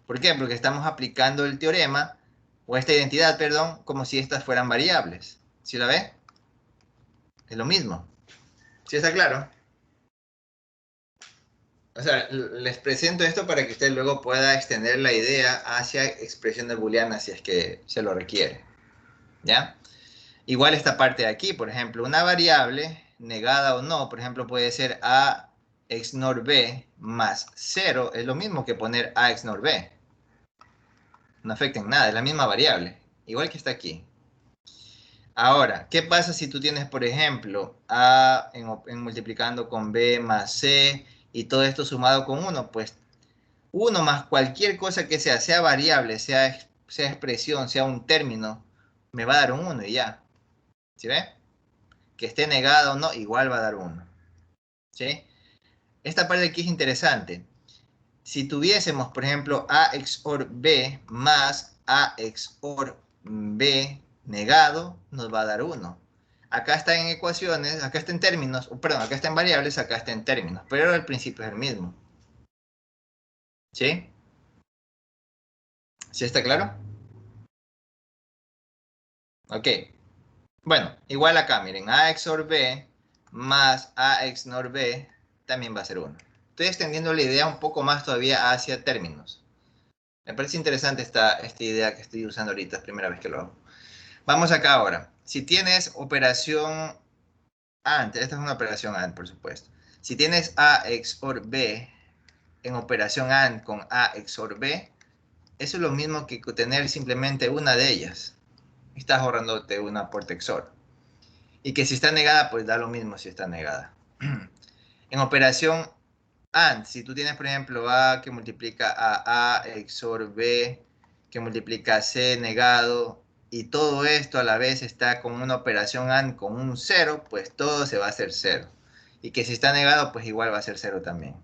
¿Por qué? Porque estamos aplicando el teorema, o esta identidad, perdón, como si estas fueran variables. ¿Sí la ve? Es lo mismo. ¿Sí está claro? O sea, les presento esto para que usted luego pueda extender la idea hacia expresiones booleanas si es que se lo requiere. ¿Ya? Igual esta parte de aquí, por ejemplo, una variable negada o no, por ejemplo, puede ser a XNOR b más 0, es lo mismo que poner a XNOR b. No afecta en nada, es la misma variable, igual que está aquí. Ahora, ¿qué pasa si tú tienes, por ejemplo, a en multiplicando con b más c y todo esto sumado con 1? Pues 1 más cualquier cosa que sea variable, sea expresión, sea un término, me va a dar un 1 y ya. ¿Sí ve? Que esté negado o no, igual va a dar 1. ¿Sí? Esta parte aquí es interesante. Si tuviésemos, por ejemplo, a XOR b más a XOR b negado, nos va a dar 1. Acá está en ecuaciones, acá está en términos, perdón, acá está en variables, acá está en términos, pero el principio es el mismo. ¿Sí? ¿Sí está claro? Ok. Bueno, igual acá, miren, a XOR b más a XNOR b también va a ser 1. Estoy extendiendo la idea un poco más todavía hacia términos. Me parece interesante esta idea que estoy usando ahorita, es la primera vez que lo hago. Vamos acá ahora. Si tienes operación AND, esta es una operación AND, por supuesto. Si tienes A XOR B en operación AND con A XOR B, eso es lo mismo que tener simplemente una de ellas. Estás ahorrándote una por XOR. Y que si está negada, pues da lo mismo si está negada. En operación AND, si tú tienes, por ejemplo, A que multiplica a XOR B, que multiplica a C negado, y todo esto a la vez está con una operación AND con un 0, pues todo se va a hacer 0. Y que si está negado, pues igual va a ser 0 también.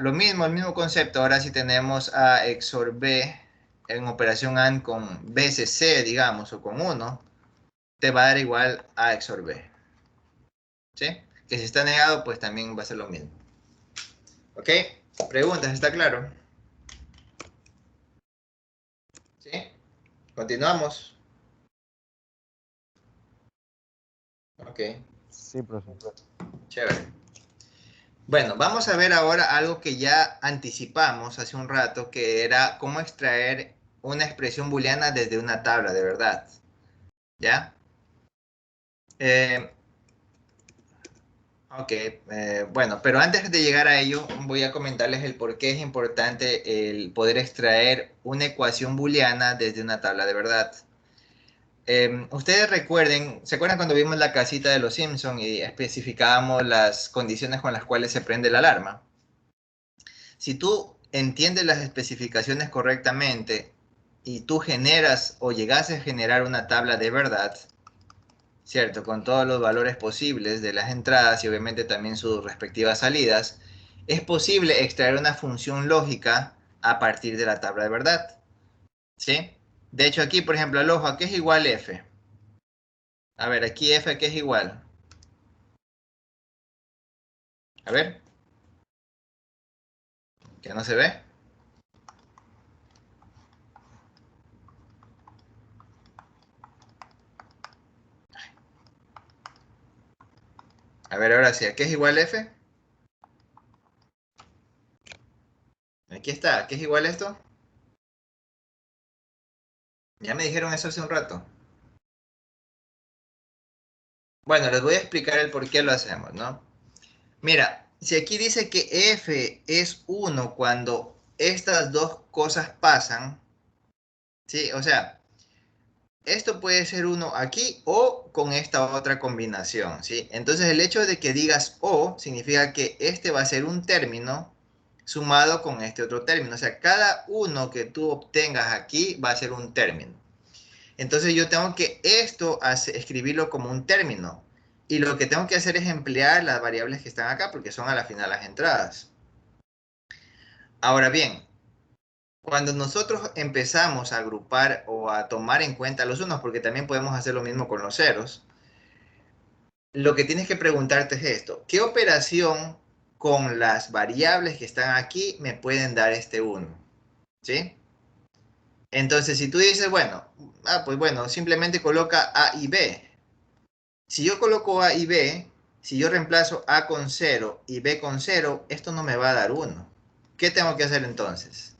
Lo mismo, el mismo concepto. Ahora si tenemos A XOR B en operación AND con BCC, digamos, o con 1, te va a dar igual A XOR B. ¿Sí? Que si está negado, pues también va a ser lo mismo. ¿Ok? Preguntas, ¿está claro? ¿Sí? Continuamos. Ok, Sí, profesor. chévere. Bueno, vamos a ver ahora algo que ya anticipamos hace un rato, que era cómo extraer una expresión booleana desde una tabla de verdad. ¿Ya? Ok, bueno, pero antes de llegar a ello, voy a comentarles el por qué es importante el poder extraer una ecuación booleana desde una tabla de verdad. Ustedes recuerden, ¿se acuerdan cuando vimos la casita de los Simpson y especificábamos las condiciones con las cuales se prende la alarma? Si tú entiendes las especificaciones correctamente y tú generas o llegases a generar una tabla de verdad, ¿cierto? Con todos los valores posibles de las entradas y obviamente también sus respectivas salidas, es posible extraer una función lógica a partir de la tabla de verdad, ¿sí? De hecho aquí, por ejemplo, al ojo, ¿a qué es igual f? A ver, aquí f, ¿a qué es igual? A ver, que no se ve. A ver, ahora sí, ¿a qué es igual f? Aquí está. ¿Qué es igual a esto? Ya me dijeron eso hace un rato. Bueno, les voy a explicar el por qué lo hacemos, ¿no? Mira, si aquí dice que f es 1 cuando estas dos cosas pasan, ¿sí? O sea, esto puede ser 1 aquí o con esta otra combinación, ¿sí? Entonces el hecho de que digas o significa que este va a ser un término sumado con este otro término. O sea, cada uno que tú obtengas aquí va a ser un término. Entonces yo tengo que escribirlo como un término. Y lo que tengo que hacer es emplear las variables que están acá porque son a la final las entradas. Ahora bien, cuando nosotros empezamos a agrupar o a tomar en cuenta los unos, porque también podemos hacer lo mismo con los ceros, lo que tienes que preguntarte es esto: ¿qué operación con las variables que están aquí me pueden dar este 1? ¿Sí? Entonces, si tú dices, bueno, pues bueno, simplemente coloca A y B. Si yo coloco A y B, si yo reemplazo A con 0 y B con 0, esto no me va a dar 1. ¿Qué tengo que hacer entonces?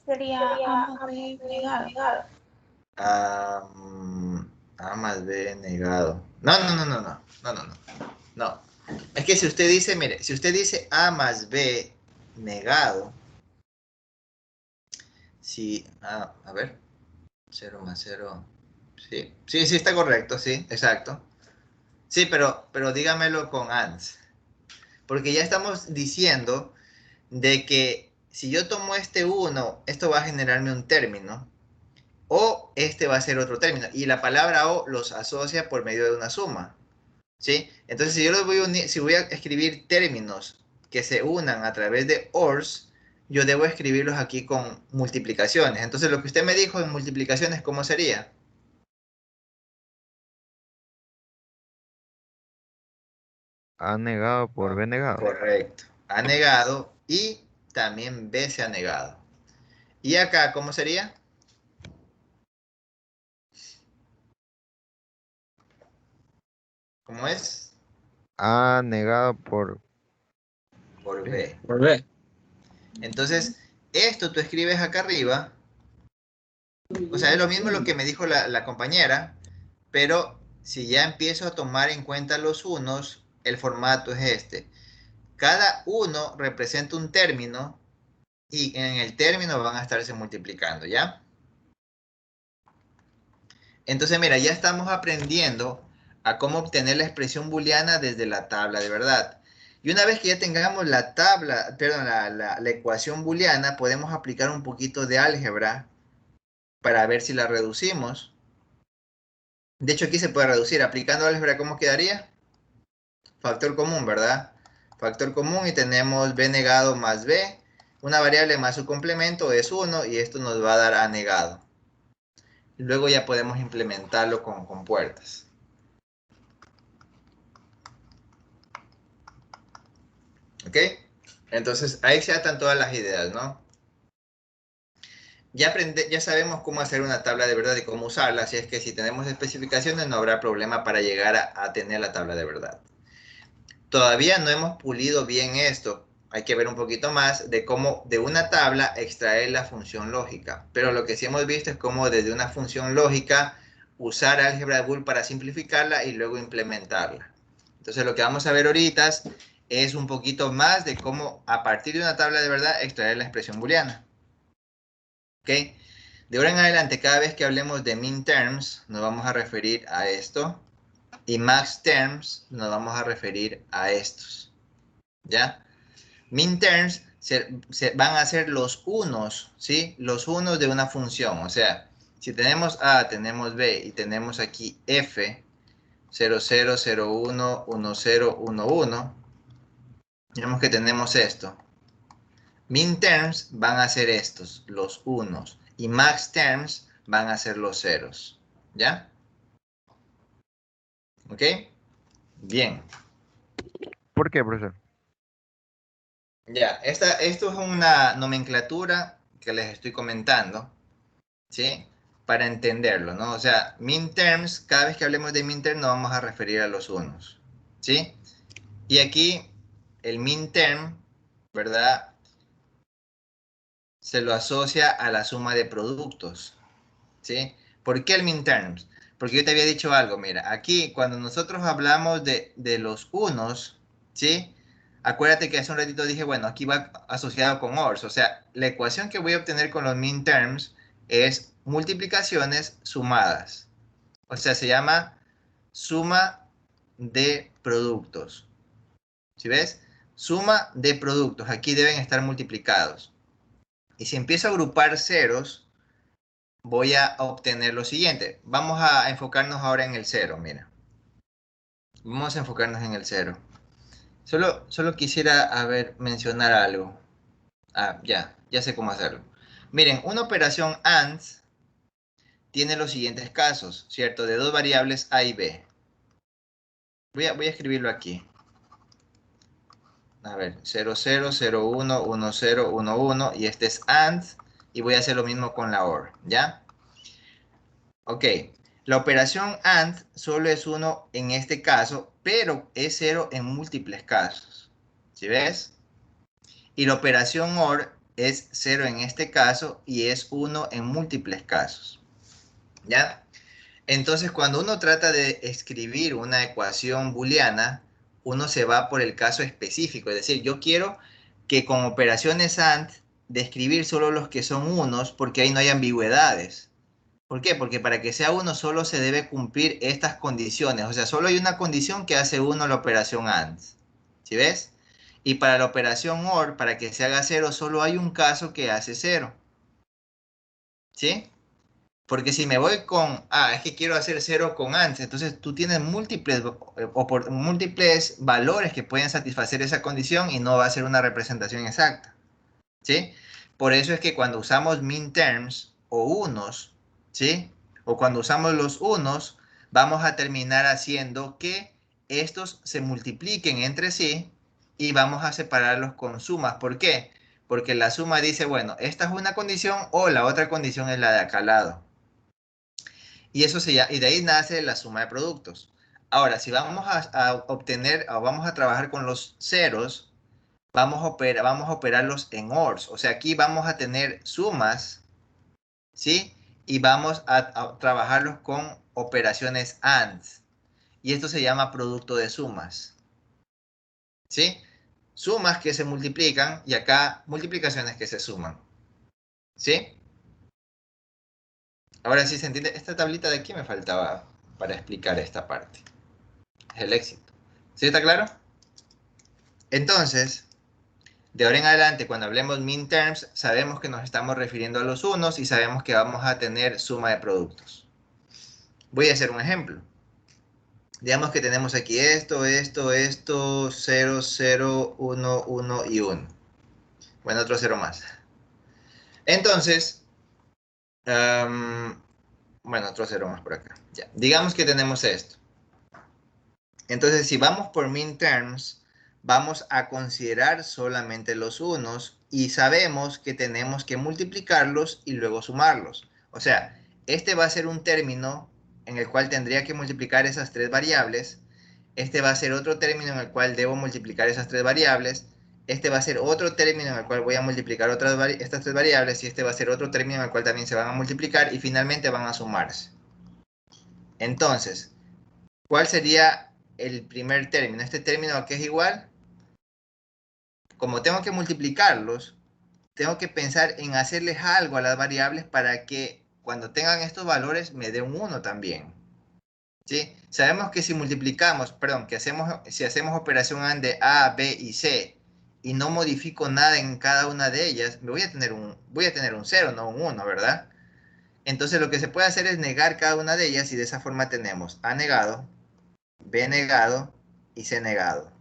Sería A más B negado. A más B negado. No. Es que si usted dice, mire, si usted dice A más B negado, si, a ver, 0 más 0, sí, está correcto, sí, exacto. Sí, pero dígamelo con ANS. Porque ya estamos diciendo de que si yo tomo este 1, esto va a generarme un término, o este va a ser otro término. Y la palabra o los asocia por medio de una suma, ¿sí? Entonces, si yo los voy a unir, si voy a escribir términos que se unan a través de ORs, yo debo escribirlos aquí con multiplicaciones. Entonces, lo que usted me dijo en multiplicaciones, ¿cómo sería? A negado por B negado. Correcto. A negado y también B se ha negado. ¿Y acá cómo sería? ¿Cómo es? A negado por B. Por B. Entonces, esto tú escribes acá arriba. O sea, es lo mismo lo que me dijo la compañera, pero si ya empiezo a tomar en cuenta los unos, el formato es este. Cada uno representa un término y en el término van a estarse multiplicando, ¿ya? Entonces, mira, ya estamos aprendiendo a cómo obtener la expresión booleana desde la tabla de verdad. Y una vez que ya tengamos la tabla, perdón, la ecuación booleana, podemos aplicar un poquito de álgebra para ver si la reducimos. De hecho, aquí se puede reducir. Aplicando álgebra, ¿cómo quedaría? Factor común, ¿verdad? Factor común y tenemos b negado más b. Una variable más su complemento es 1 y esto nos va a dar a negado. Luego ya podemos implementarlo con puertas. ¿Ok? Entonces, ahí se atan todas las ideas, ¿no? Ya sabemos cómo hacer una tabla de verdad y cómo usarla, así es que si tenemos especificaciones no habrá problema para llegar a tener la tabla de verdad. Todavía no hemos pulido bien esto. Hay que ver un poquito más de cómo de una tabla extraer la función lógica. Pero lo que sí hemos visto es cómo desde una función lógica usar álgebra de Boole para simplificarla y luego implementarla. Entonces lo que vamos a ver ahorita es un poquito más de cómo a partir de una tabla de verdad extraer la expresión booleana. ¿Ok? De ahora en adelante, cada vez que hablemos de min terms, nos vamos a referir a esto. Y max terms, nos vamos a referir a estos. ¿Ya? Min terms van a ser los unos, ¿sí? Los unos de una función. O sea, si tenemos A, tenemos B y tenemos aquí F, 0, 0, 0, 1, 1, 0, 1, 1. Digamos que tenemos esto. Min terms van a ser estos, los unos. Y max terms van a ser los ceros. ¿Ya? ¿Ok? Bien. ¿Por qué, profesor? Ya, esto es una nomenclatura que les estoy comentando, ¿sí? Para entenderlo, ¿no? O sea, min terms, cada vez que hablemos de min terms nos vamos a referir a los unos, ¿sí? Y aquí el min term, ¿verdad? se lo asocia a la suma de productos, ¿sí? ¿Por qué el min-terms? Porque yo te había dicho algo, mira, aquí cuando nosotros hablamos de los unos, ¿sí? Acuérdate que hace un ratito dije, bueno, aquí va asociado con ORs, o sea, la ecuación que voy a obtener con los min-terms es multiplicaciones sumadas, o sea, se llama suma de productos, ¿sí ves? Suma de productos, aquí deben estar multiplicados. Y si empiezo a agrupar ceros, voy a obtener lo siguiente. Vamos a enfocarnos ahora en el cero, mira. Vamos a enfocarnos en el cero. Solo quisiera, mencionar algo. Ya sé cómo hacerlo. Miren, una operación AND tiene los siguientes casos, ¿cierto? De dos variables A y B. Voy a escribirlo aquí. A ver, 0, 0, 0, 1, 1, 0, 1, 1. Y este es AND. Y voy a hacer lo mismo con la OR, ¿ya? Ok. La operación AND solo es 1 en este caso, pero es 0 en múltiples casos. ¿Sí ves? Y la operación OR es 0 en este caso y es 1 en múltiples casos. ¿Ya? Entonces, cuando uno trata de escribir una ecuación booleana, uno se va por el caso específico. Es decir, yo quiero que con operaciones AND describir solo los que son unos, porque ahí no hay ambigüedades. ¿Por qué? Porque para que sea uno solo se debe cumplir estas condiciones. O sea, solo hay una condición que hace uno la operación AND. ¿Sí ves? Y para la operación OR, para que se haga 0, solo hay un caso que hace 0. ¿Sí? Porque si me voy con, es que quiero hacer 0 con AND, entonces tú tienes múltiples valores que pueden satisfacer esa condición y no va a ser una representación exacta. ¿Sí? Por eso es que cuando usamos min-terms o unos, ¿sí? O cuando usamos los unos, vamos a terminar haciendo que estos se multipliquen entre sí y vamos a separarlos con sumas. ¿Por qué? Porque la suma dice, bueno, esta es una condición o la otra condición es la de acá al lado. Y de ahí nace la suma de productos. Ahora, si vamos a obtener o vamos a trabajar con los ceros, vamos a operarlos en ORs. O sea, aquí vamos a tener sumas, ¿sí? Y vamos a trabajarlos con operaciones AND. Y esto se llama producto de sumas, ¿sí? Sumas que se multiplican y acá multiplicaciones que se suman, ¿sí? Ahora sí se entiende. Esta tablita de aquí me faltaba para explicar esta parte. Es el éxito. ¿Sí está claro? Entonces, de ahora en adelante, cuando hablemos min-terms, sabemos que nos estamos refiriendo a los unos y sabemos que vamos a tener suma de productos. Voy a hacer un ejemplo. Digamos que tenemos aquí esto, 0, 0, 1, 1 y 1. Bueno, otro 0 más. Entonces, bueno, otro 0 más por acá. Ya. Digamos que tenemos esto. Entonces, si vamos por min-terms, vamos a considerar solamente los unos y sabemos que tenemos que multiplicarlos y luego sumarlos. O sea, este va a ser un término en el cual tendría que multiplicar esas tres variables. Este va a ser otro término en el cual debo multiplicar esas tres variables. Este va a ser otro término en el cual voy a multiplicar estas tres variables. Y este va a ser otro término en el cual también se van a multiplicar y finalmente van a sumarse. Entonces, ¿cuál sería el primer término? Este término que es igual, como tengo que multiplicarlos, tengo que pensar en hacerles algo a las variables para que cuando tengan estos valores me dé un 1 también. ¿Sí? Sabemos que si multiplicamos, si hacemos operación AND de A, B y C y no modifico nada en cada una de ellas, voy a tener un 0, no un 1, ¿verdad? Entonces lo que se puede hacer es negar cada una de ellas y de esa forma tenemos A negado, B negado y C negado.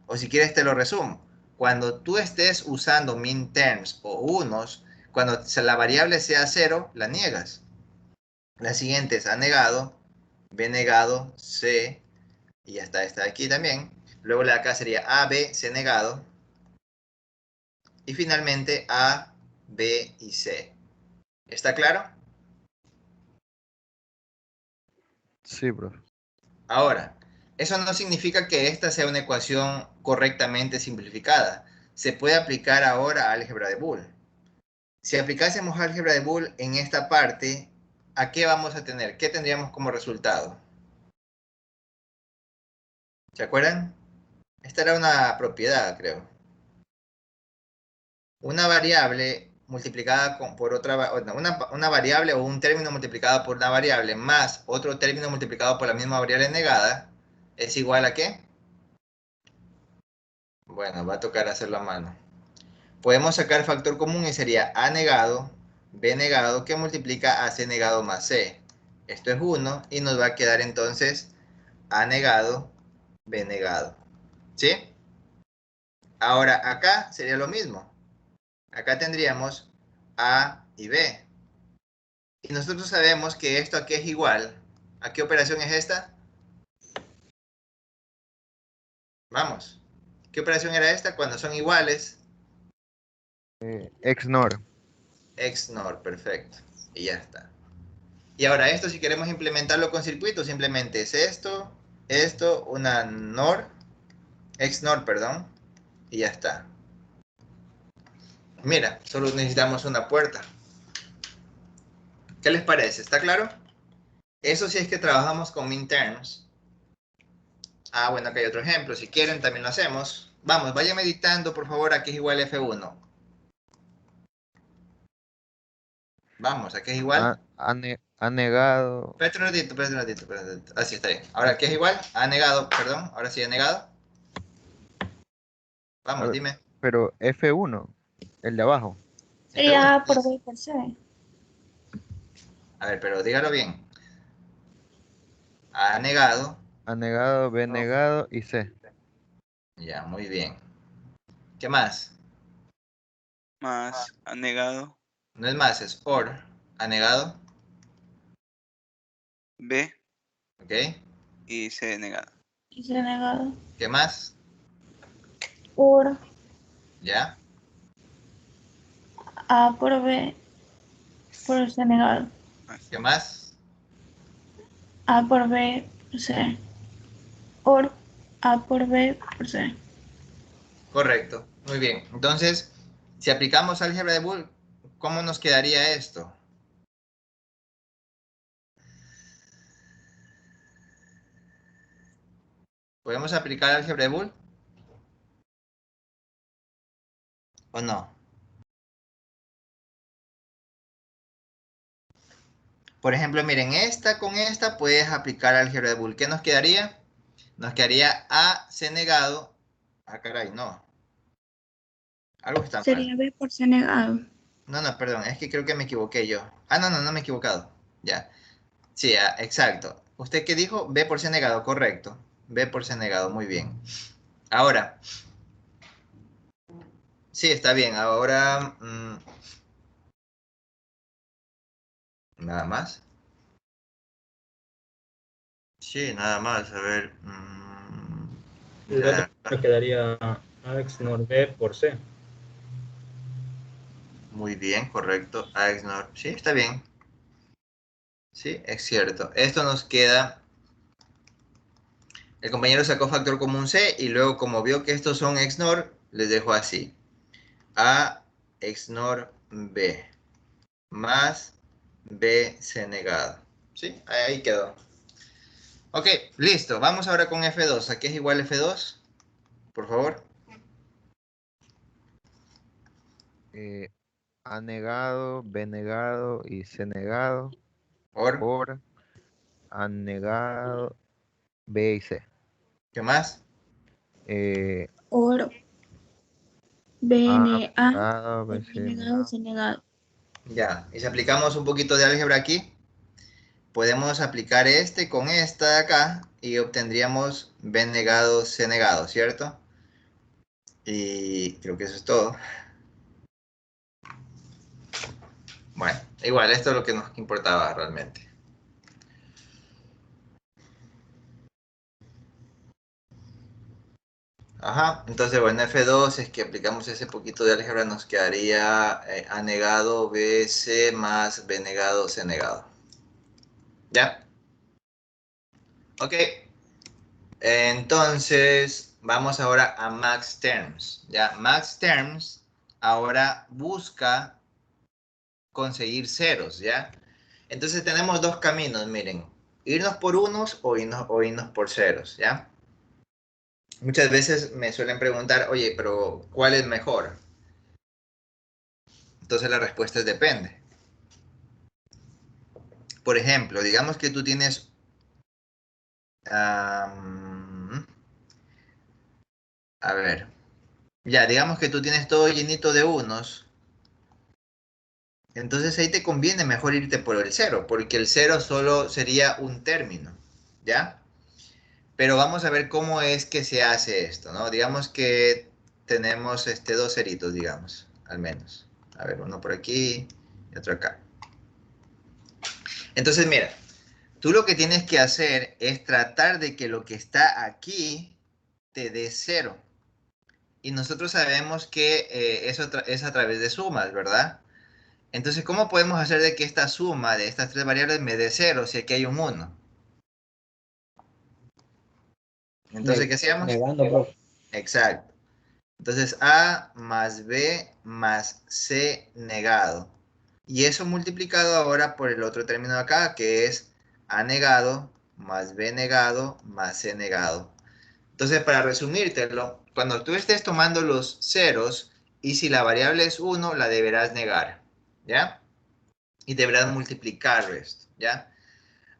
O si quieres te lo resumo. Cuando tú estés usando min-terms o unos, cuando la variable sea 0, la niegas. La siguiente es A negado, B negado, C, y ya está esta de aquí también. Luego la de acá sería A, B, C negado. Y finalmente A, B y C. ¿Está claro? Sí, profe. Ahora, eso no significa que esta sea una ecuación correctamente simplificada. Se puede aplicar ahora a álgebra de Boole. Si aplicásemos álgebra de Boole en esta parte, ¿a qué vamos a tener? ¿Qué tendríamos como resultado? ¿Se acuerdan? Esta era una propiedad, creo. Una variable multiplicada por otra, una variable o un término multiplicado por una variable más otro término multiplicado por la misma variable negada es igual a ¿qué? Bueno, va a tocar hacerlo a mano. Podemos sacar factor común y sería a negado, b negado, que multiplica a c negado más c. Esto es 1 y nos va a quedar entonces a negado, b negado. ¿Sí? Ahora acá sería lo mismo. Acá tendríamos a y b. Y nosotros sabemos que esto aquí es igual. ¿A qué operación es esta? Vamos. ¿Qué operación era esta? Cuando son iguales. XNOR. XNOR, perfecto. Y ya está. Y ahora esto, si queremos implementarlo con circuito, simplemente es esto, una NOR, XNOR, perdón, y ya está. Mira, solo necesitamos una puerta. ¿Qué les parece? ¿Está claro? Eso sí es que trabajamos con minterms. Ah, bueno, acá hay otro ejemplo. Si quieren, también lo hacemos. Vamos, vayan meditando, por favor, aquí es igual F1. Vamos, aquí es igual. Ha negado. Espérate un ratito. Así está bien. Ahora, ¿qué es igual? Ha negado, perdón. Ahora sí ha negado. Vamos, dime. Pero F1, el de abajo. Sería A por B por C. A ver, pero dígalo bien. Ha negado. Ha negado, B negado y C. Ya, muy bien. ¿Qué más? Más ha negado. No es más, es OR. Ha negado. B. Ok. Y C negado. Y C negado. ¿Qué más? Por ¿Ya? A por B por C negado. ¿Qué más? A por B por C. Or A por B por C. Correcto. Muy bien. Entonces, si aplicamos álgebra de Boole, ¿cómo nos quedaría esto? ¿Podemos aplicar álgebra de Boole? ¿O no? Por ejemplo, miren, esta con esta puedes aplicar álgebra de Boole. ¿Qué nos quedaría? Nos quedaría A, C negado. Ah, caray, no. Algo está mal. Sería B por C negado. No, perdón, es que creo que me equivoqué yo. Ah, no me he equivocado. Ya. Sí, exacto. ¿Usted qué dijo? B por C negado, correcto. B por C negado, muy bien. Ahora. Sí, está bien. Ahora. Nada más. Sí, nada más. A ver. El otro me quedaría AXNOR B por C. Muy bien, correcto. AXNOR. Sí, está bien. Sí, es cierto. Esto nos queda. El compañero sacó factor común C y luego como vio que estos son XNOR, les dejo así. A XNOR B más B C negado. ¿Sí? Ahí quedó. Ok, listo. Vamos ahora con F2. ¿A qué es igual F2? Por favor. A negado, B negado y C negado. Por A negado, B y C. ¿Qué más? Or B A negado, B, C negado, C negado. Ya. Y si aplicamos un poquito de álgebra aquí, podemos aplicar este con esta de acá y obtendríamos B negado, C negado, ¿cierto? Y creo que eso es todo. Bueno, igual, esto es lo que nos importaba realmente. Ajá, entonces bueno, F2 es que aplicamos ese poquito de álgebra, nos quedaría A negado, B, C más B negado, C negado. ¿Ya? Ok. Entonces, vamos ahora a max terms. ¿Ya? Max terms ahora busca conseguir ceros, ¿ya? Entonces tenemos dos caminos, miren. Irnos por unos o irnos por ceros, ¿ya? Muchas veces me suelen preguntar, oye, pero ¿cuál es mejor? Entonces la respuesta es depende. Por ejemplo, digamos que tú tienes... a ver. Ya, digamos que tú tienes todo llenito de unos. Entonces ahí te conviene mejor irte por el cero, porque el cero solo sería un término, ¿ya? Pero vamos a ver cómo es que se hace esto, ¿no? Digamos que tenemos dos ceritos, digamos, al menos. A ver, uno por aquí y otro acá. Entonces, mira, tú lo que tienes que hacer es tratar de que lo que está aquí te dé cero. Y nosotros sabemos que eso es a través de sumas, ¿verdad? Entonces, ¿cómo podemos hacer de que esta suma de estas tres variables me dé cero si aquí hay un 1? Entonces, ¿qué hacíamos? Negando, profe. Exacto. Entonces, A más B más C negado. Y eso multiplicado ahora por el otro término de acá, que es A negado más B negado más C negado. Entonces, para resumírtelo, cuando tú estés tomando los ceros, y si la variable es 1, la deberás negar, ¿ya? Y deberás multiplicar esto, ¿ya?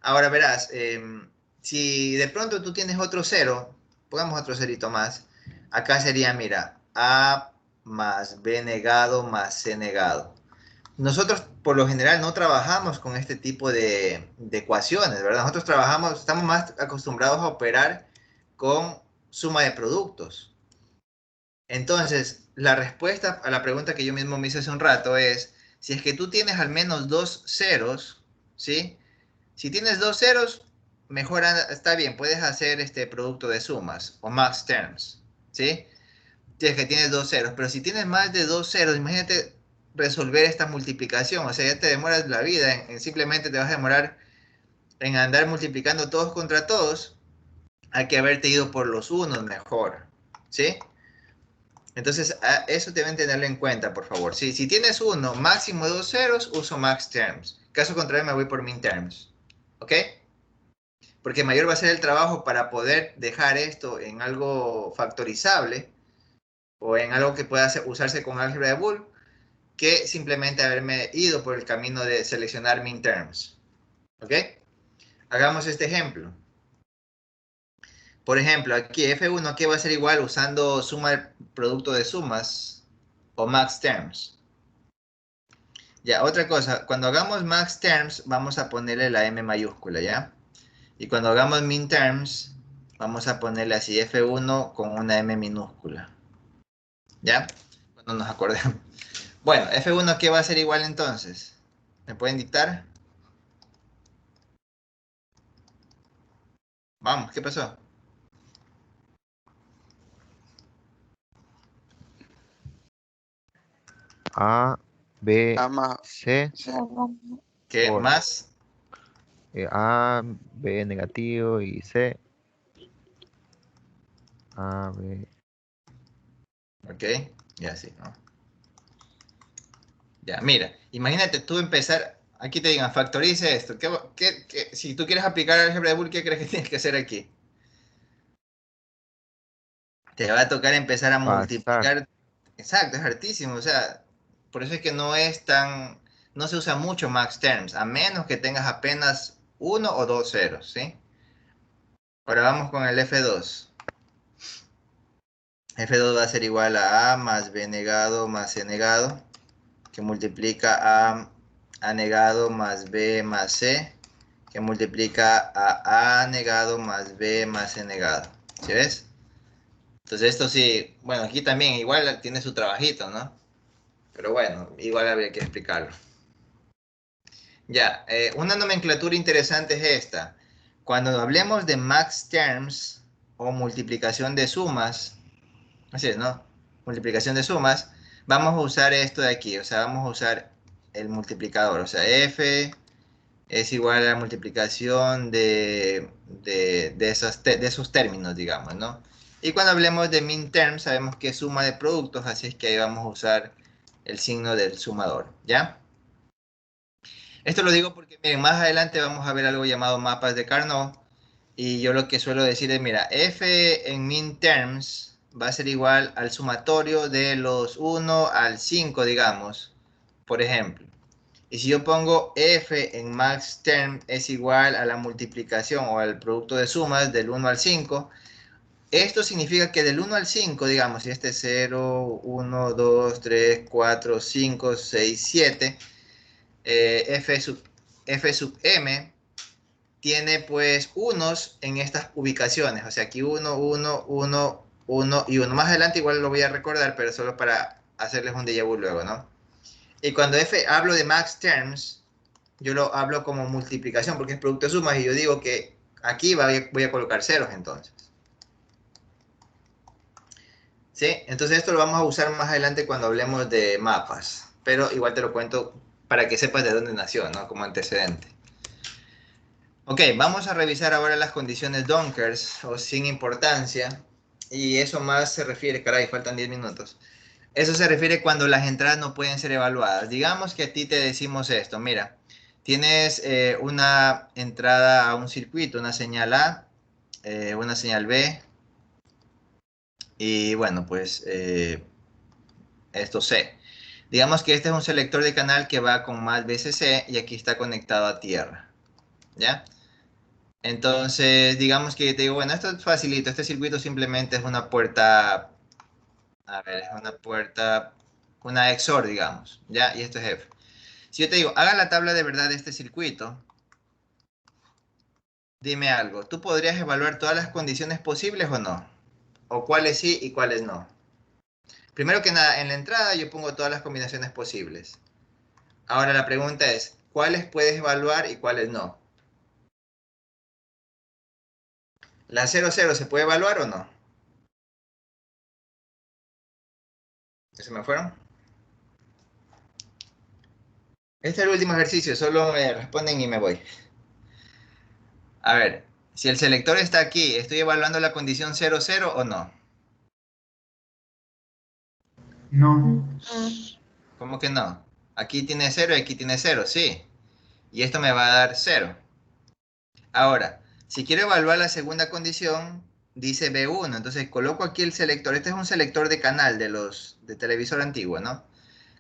Ahora verás, si de pronto tú tienes otro cero, pongamos otro cerito más, acá sería, mira, A más B negado más C negado. Nosotros por lo general no trabajamos con este tipo de ecuaciones, ¿verdad? Nosotros estamos más acostumbrados a operar con suma de productos. Entonces, la respuesta a la pregunta que yo mismo me hice hace un rato es, si es que tú tienes al menos dos ceros, ¿sí? Si tienes dos ceros, mejor está bien, puedes hacer este producto de sumas o max terms, ¿sí? Si es que tienes dos ceros, pero si tienes más de dos ceros, imagínate resolver esta multiplicación, o sea, ya te demoras la vida, simplemente te vas a demorar en andar multiplicando todos contra todos, hay que haberte ido por los unos mejor, ¿sí? Entonces, eso deben tenerlo en cuenta, por favor. ¿Sí? Si tienes uno, máximo dos ceros, uso max terms. Caso contrario, me voy por min terms. ¿Ok? Porque mayor va a ser el trabajo para poder dejar esto en algo factorizable o en algo que pueda usarse con álgebra de Boole, que simplemente haberme ido por el camino de seleccionar min terms. ¿Ok? Hagamos este ejemplo. Por ejemplo, aquí F1, ¿qué va a ser igual usando suma producto de sumas o max terms? Ya, otra cosa, cuando hagamos max terms, vamos a ponerle la M mayúscula, ¿ya? Y cuando hagamos min terms, vamos a ponerle así F1 con una M minúscula. ¿Ya? Cuando nos acordemos. Bueno, F1, ¿qué va a ser igual entonces? ¿Me pueden dictar? Vamos, ¿qué pasó? A, B, A más C. ¿Qué por más? A, B negativo y C. A, B. Ok, ya sí, ¿no? Ya, mira, imagínate tú empezar, aquí te digan, factorice esto. Si tú quieres aplicar álgebra de Boole, ¿qué crees que tienes que hacer aquí? Te va a tocar empezar a multiplicar. Exacto, es hartísimo, o sea, por eso es que no se usa mucho max terms, a menos que tengas apenas uno o dos ceros, ¿sí? Ahora vamos con el F2. F2 va a ser igual a A más B negado más C negado, que multiplica A negado más B más C, que multiplica a negado más B más C negado. ¿Sí ves? Entonces esto sí, bueno, aquí también igual tiene su trabajito, ¿no? Pero bueno, igual habría que explicarlo. Ya, una nomenclatura interesante es esta. Cuando hablemos de max terms o multiplicación de sumas, así es, ¿no? Multiplicación de sumas, vamos a usar esto de aquí, o sea, vamos a usar el multiplicador, o sea, F es igual a la multiplicación de esos términos, digamos, ¿no? Y cuando hablemos de min terms, sabemos que es suma de productos, así es que ahí vamos a usar el signo del sumador, ¿ya? Esto lo digo porque, miren, más adelante vamos a ver algo llamado mapas de Carnot. Y yo lo que suelo decir es, mira, f en minterms va a ser igual al sumatorio de los 1 al 5, digamos, por ejemplo. Y si yo pongo f en maxterm es igual a la multiplicación o al producto de sumas del 1 al 5, esto significa que del 1 al 5, digamos, si este es 0, 1, 2, 3, 4, 5, 6, 7, f sub m tiene pues unos en estas ubicaciones. O sea, aquí 1, 1, 1, 1 y 1. Más adelante igual lo voy a recordar, pero solo para hacerles un déjà vu luego, ¿no? Y cuando hablo de max terms, yo lo hablo como multiplicación porque es producto de sumas y yo digo que aquí voy a colocar ceros entonces. ¿Sí? Entonces esto lo vamos a usar más adelante cuando hablemos de mapas. Pero igual te lo cuento para que sepas de dónde nació, ¿no? Como antecedente. Ok, vamos a revisar ahora las condiciones Donkers o sin importancia. Y eso más se refiere, caray, faltan 10 minutos. Eso se refiere cuando las entradas no pueden ser evaluadas. Digamos que a ti te decimos esto, mira, tienes una entrada a un circuito, una señal A, una señal B, y bueno, pues esto C. Digamos que este es un selector de canal que va con más VCC y aquí está conectado a tierra, ¿ya? Entonces, digamos que te digo, bueno, esto es facilito, este circuito simplemente es una puerta, a ver, es una puerta, una XOR, digamos, ¿ya? Y esto es F. Si yo te digo, haga la tabla de verdad de este circuito, dime algo, ¿tú podrías evaluar todas las condiciones posibles o no? ¿O cuáles sí y cuáles no? Primero que nada, en la entrada yo pongo todas las combinaciones posibles. Ahora la pregunta es, ¿cuáles puedes evaluar y cuáles no? ¿La 00 se puede evaluar o no? ¿Se me fueron? Este es el último ejercicio, solo me responden y me voy. A ver, si el selector está aquí, ¿estoy evaluando la condición 00 o no? No. ¿Cómo que no? Aquí tiene 0 y aquí tiene 0, sí. Y esto me va a dar 0. Ahora, si quiero evaluar la segunda condición, dice B1. Entonces coloco aquí el selector. Este es un selector de canal de televisor antiguo, ¿no?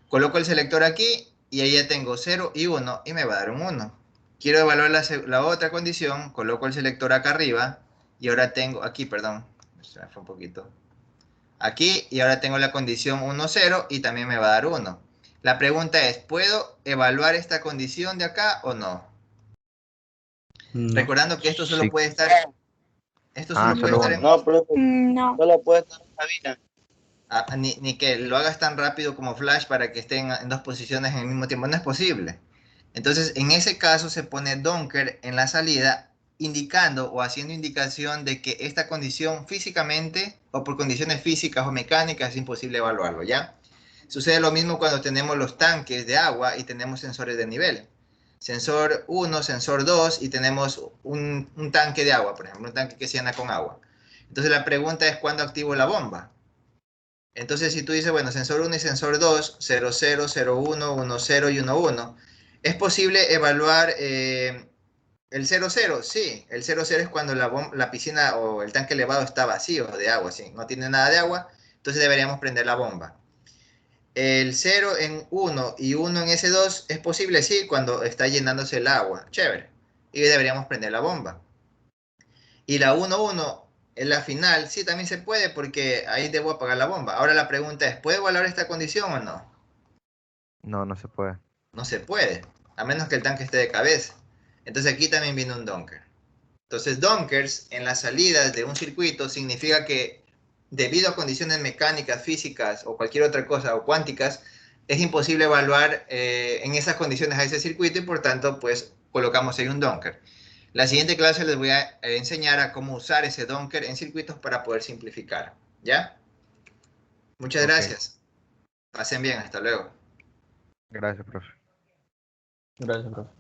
Coloco el selector aquí y ahí ya tengo 0 y 1 y me va a dar un 1. Quiero evaluar la otra condición, coloco el selector acá arriba y ahora tengo, aquí, perdón, se me fue un poquito. Aquí y ahora tengo la condición 1, 0 y también me va a dar 1. La pregunta es, ¿puedo evaluar esta condición de acá o no? No. Recordando que esto solo Sí. puede estar, esto Ah, solo puede solo estar en... uno. No, profe, No. solo puede estar en cabina. ni que lo hagas tan rápido como Flash para que estén en dos posiciones en el mismo tiempo. No es posible. Entonces, en ese caso se pone Donker en la salida, indicando o haciendo indicación de que esta condición físicamente o por condiciones físicas o mecánicas es imposible evaluarlo, ¿ya? Sucede lo mismo cuando tenemos los tanques de agua y tenemos sensores de nivel. Sensor 1, sensor 2 y tenemos un tanque de agua, por ejemplo, un tanque que se llena con agua. Entonces la pregunta es, ¿cuándo activo la bomba? Entonces, si tú dices, bueno, sensor 1 y sensor 2, 0, 0, 0, 1, 1, 0 y 1, 1, ¿es posible evaluar el 0, 0? Sí, el 0, 0 es cuando la piscina o el tanque elevado está vacío de agua, sí, no tiene nada de agua, entonces deberíamos prender la bomba. El 0 en 1 y 1 en S2 es posible, sí, cuando está llenándose el agua, chévere, y deberíamos prender la bomba. Y la 1, 1 en la final, sí, también se puede porque ahí debo apagar la bomba. Ahora la pregunta es, ¿puedo evaluar esta condición o no? No, no se puede. No se puede, a menos que el tanque esté de cabeza. Entonces aquí también viene un donker. Entonces donkers en las salidas de un circuito significa que debido a condiciones mecánicas, físicas o cualquier otra cosa o cuánticas, es imposible evaluar en esas condiciones a ese circuito y por tanto pues colocamos ahí un donker. La siguiente clase les voy a enseñar a cómo usar ese donker en circuitos para poder simplificar. ¿Ya? Muchas gracias. Pasen bien, hasta luego. Gracias, profe. Gracias, profe.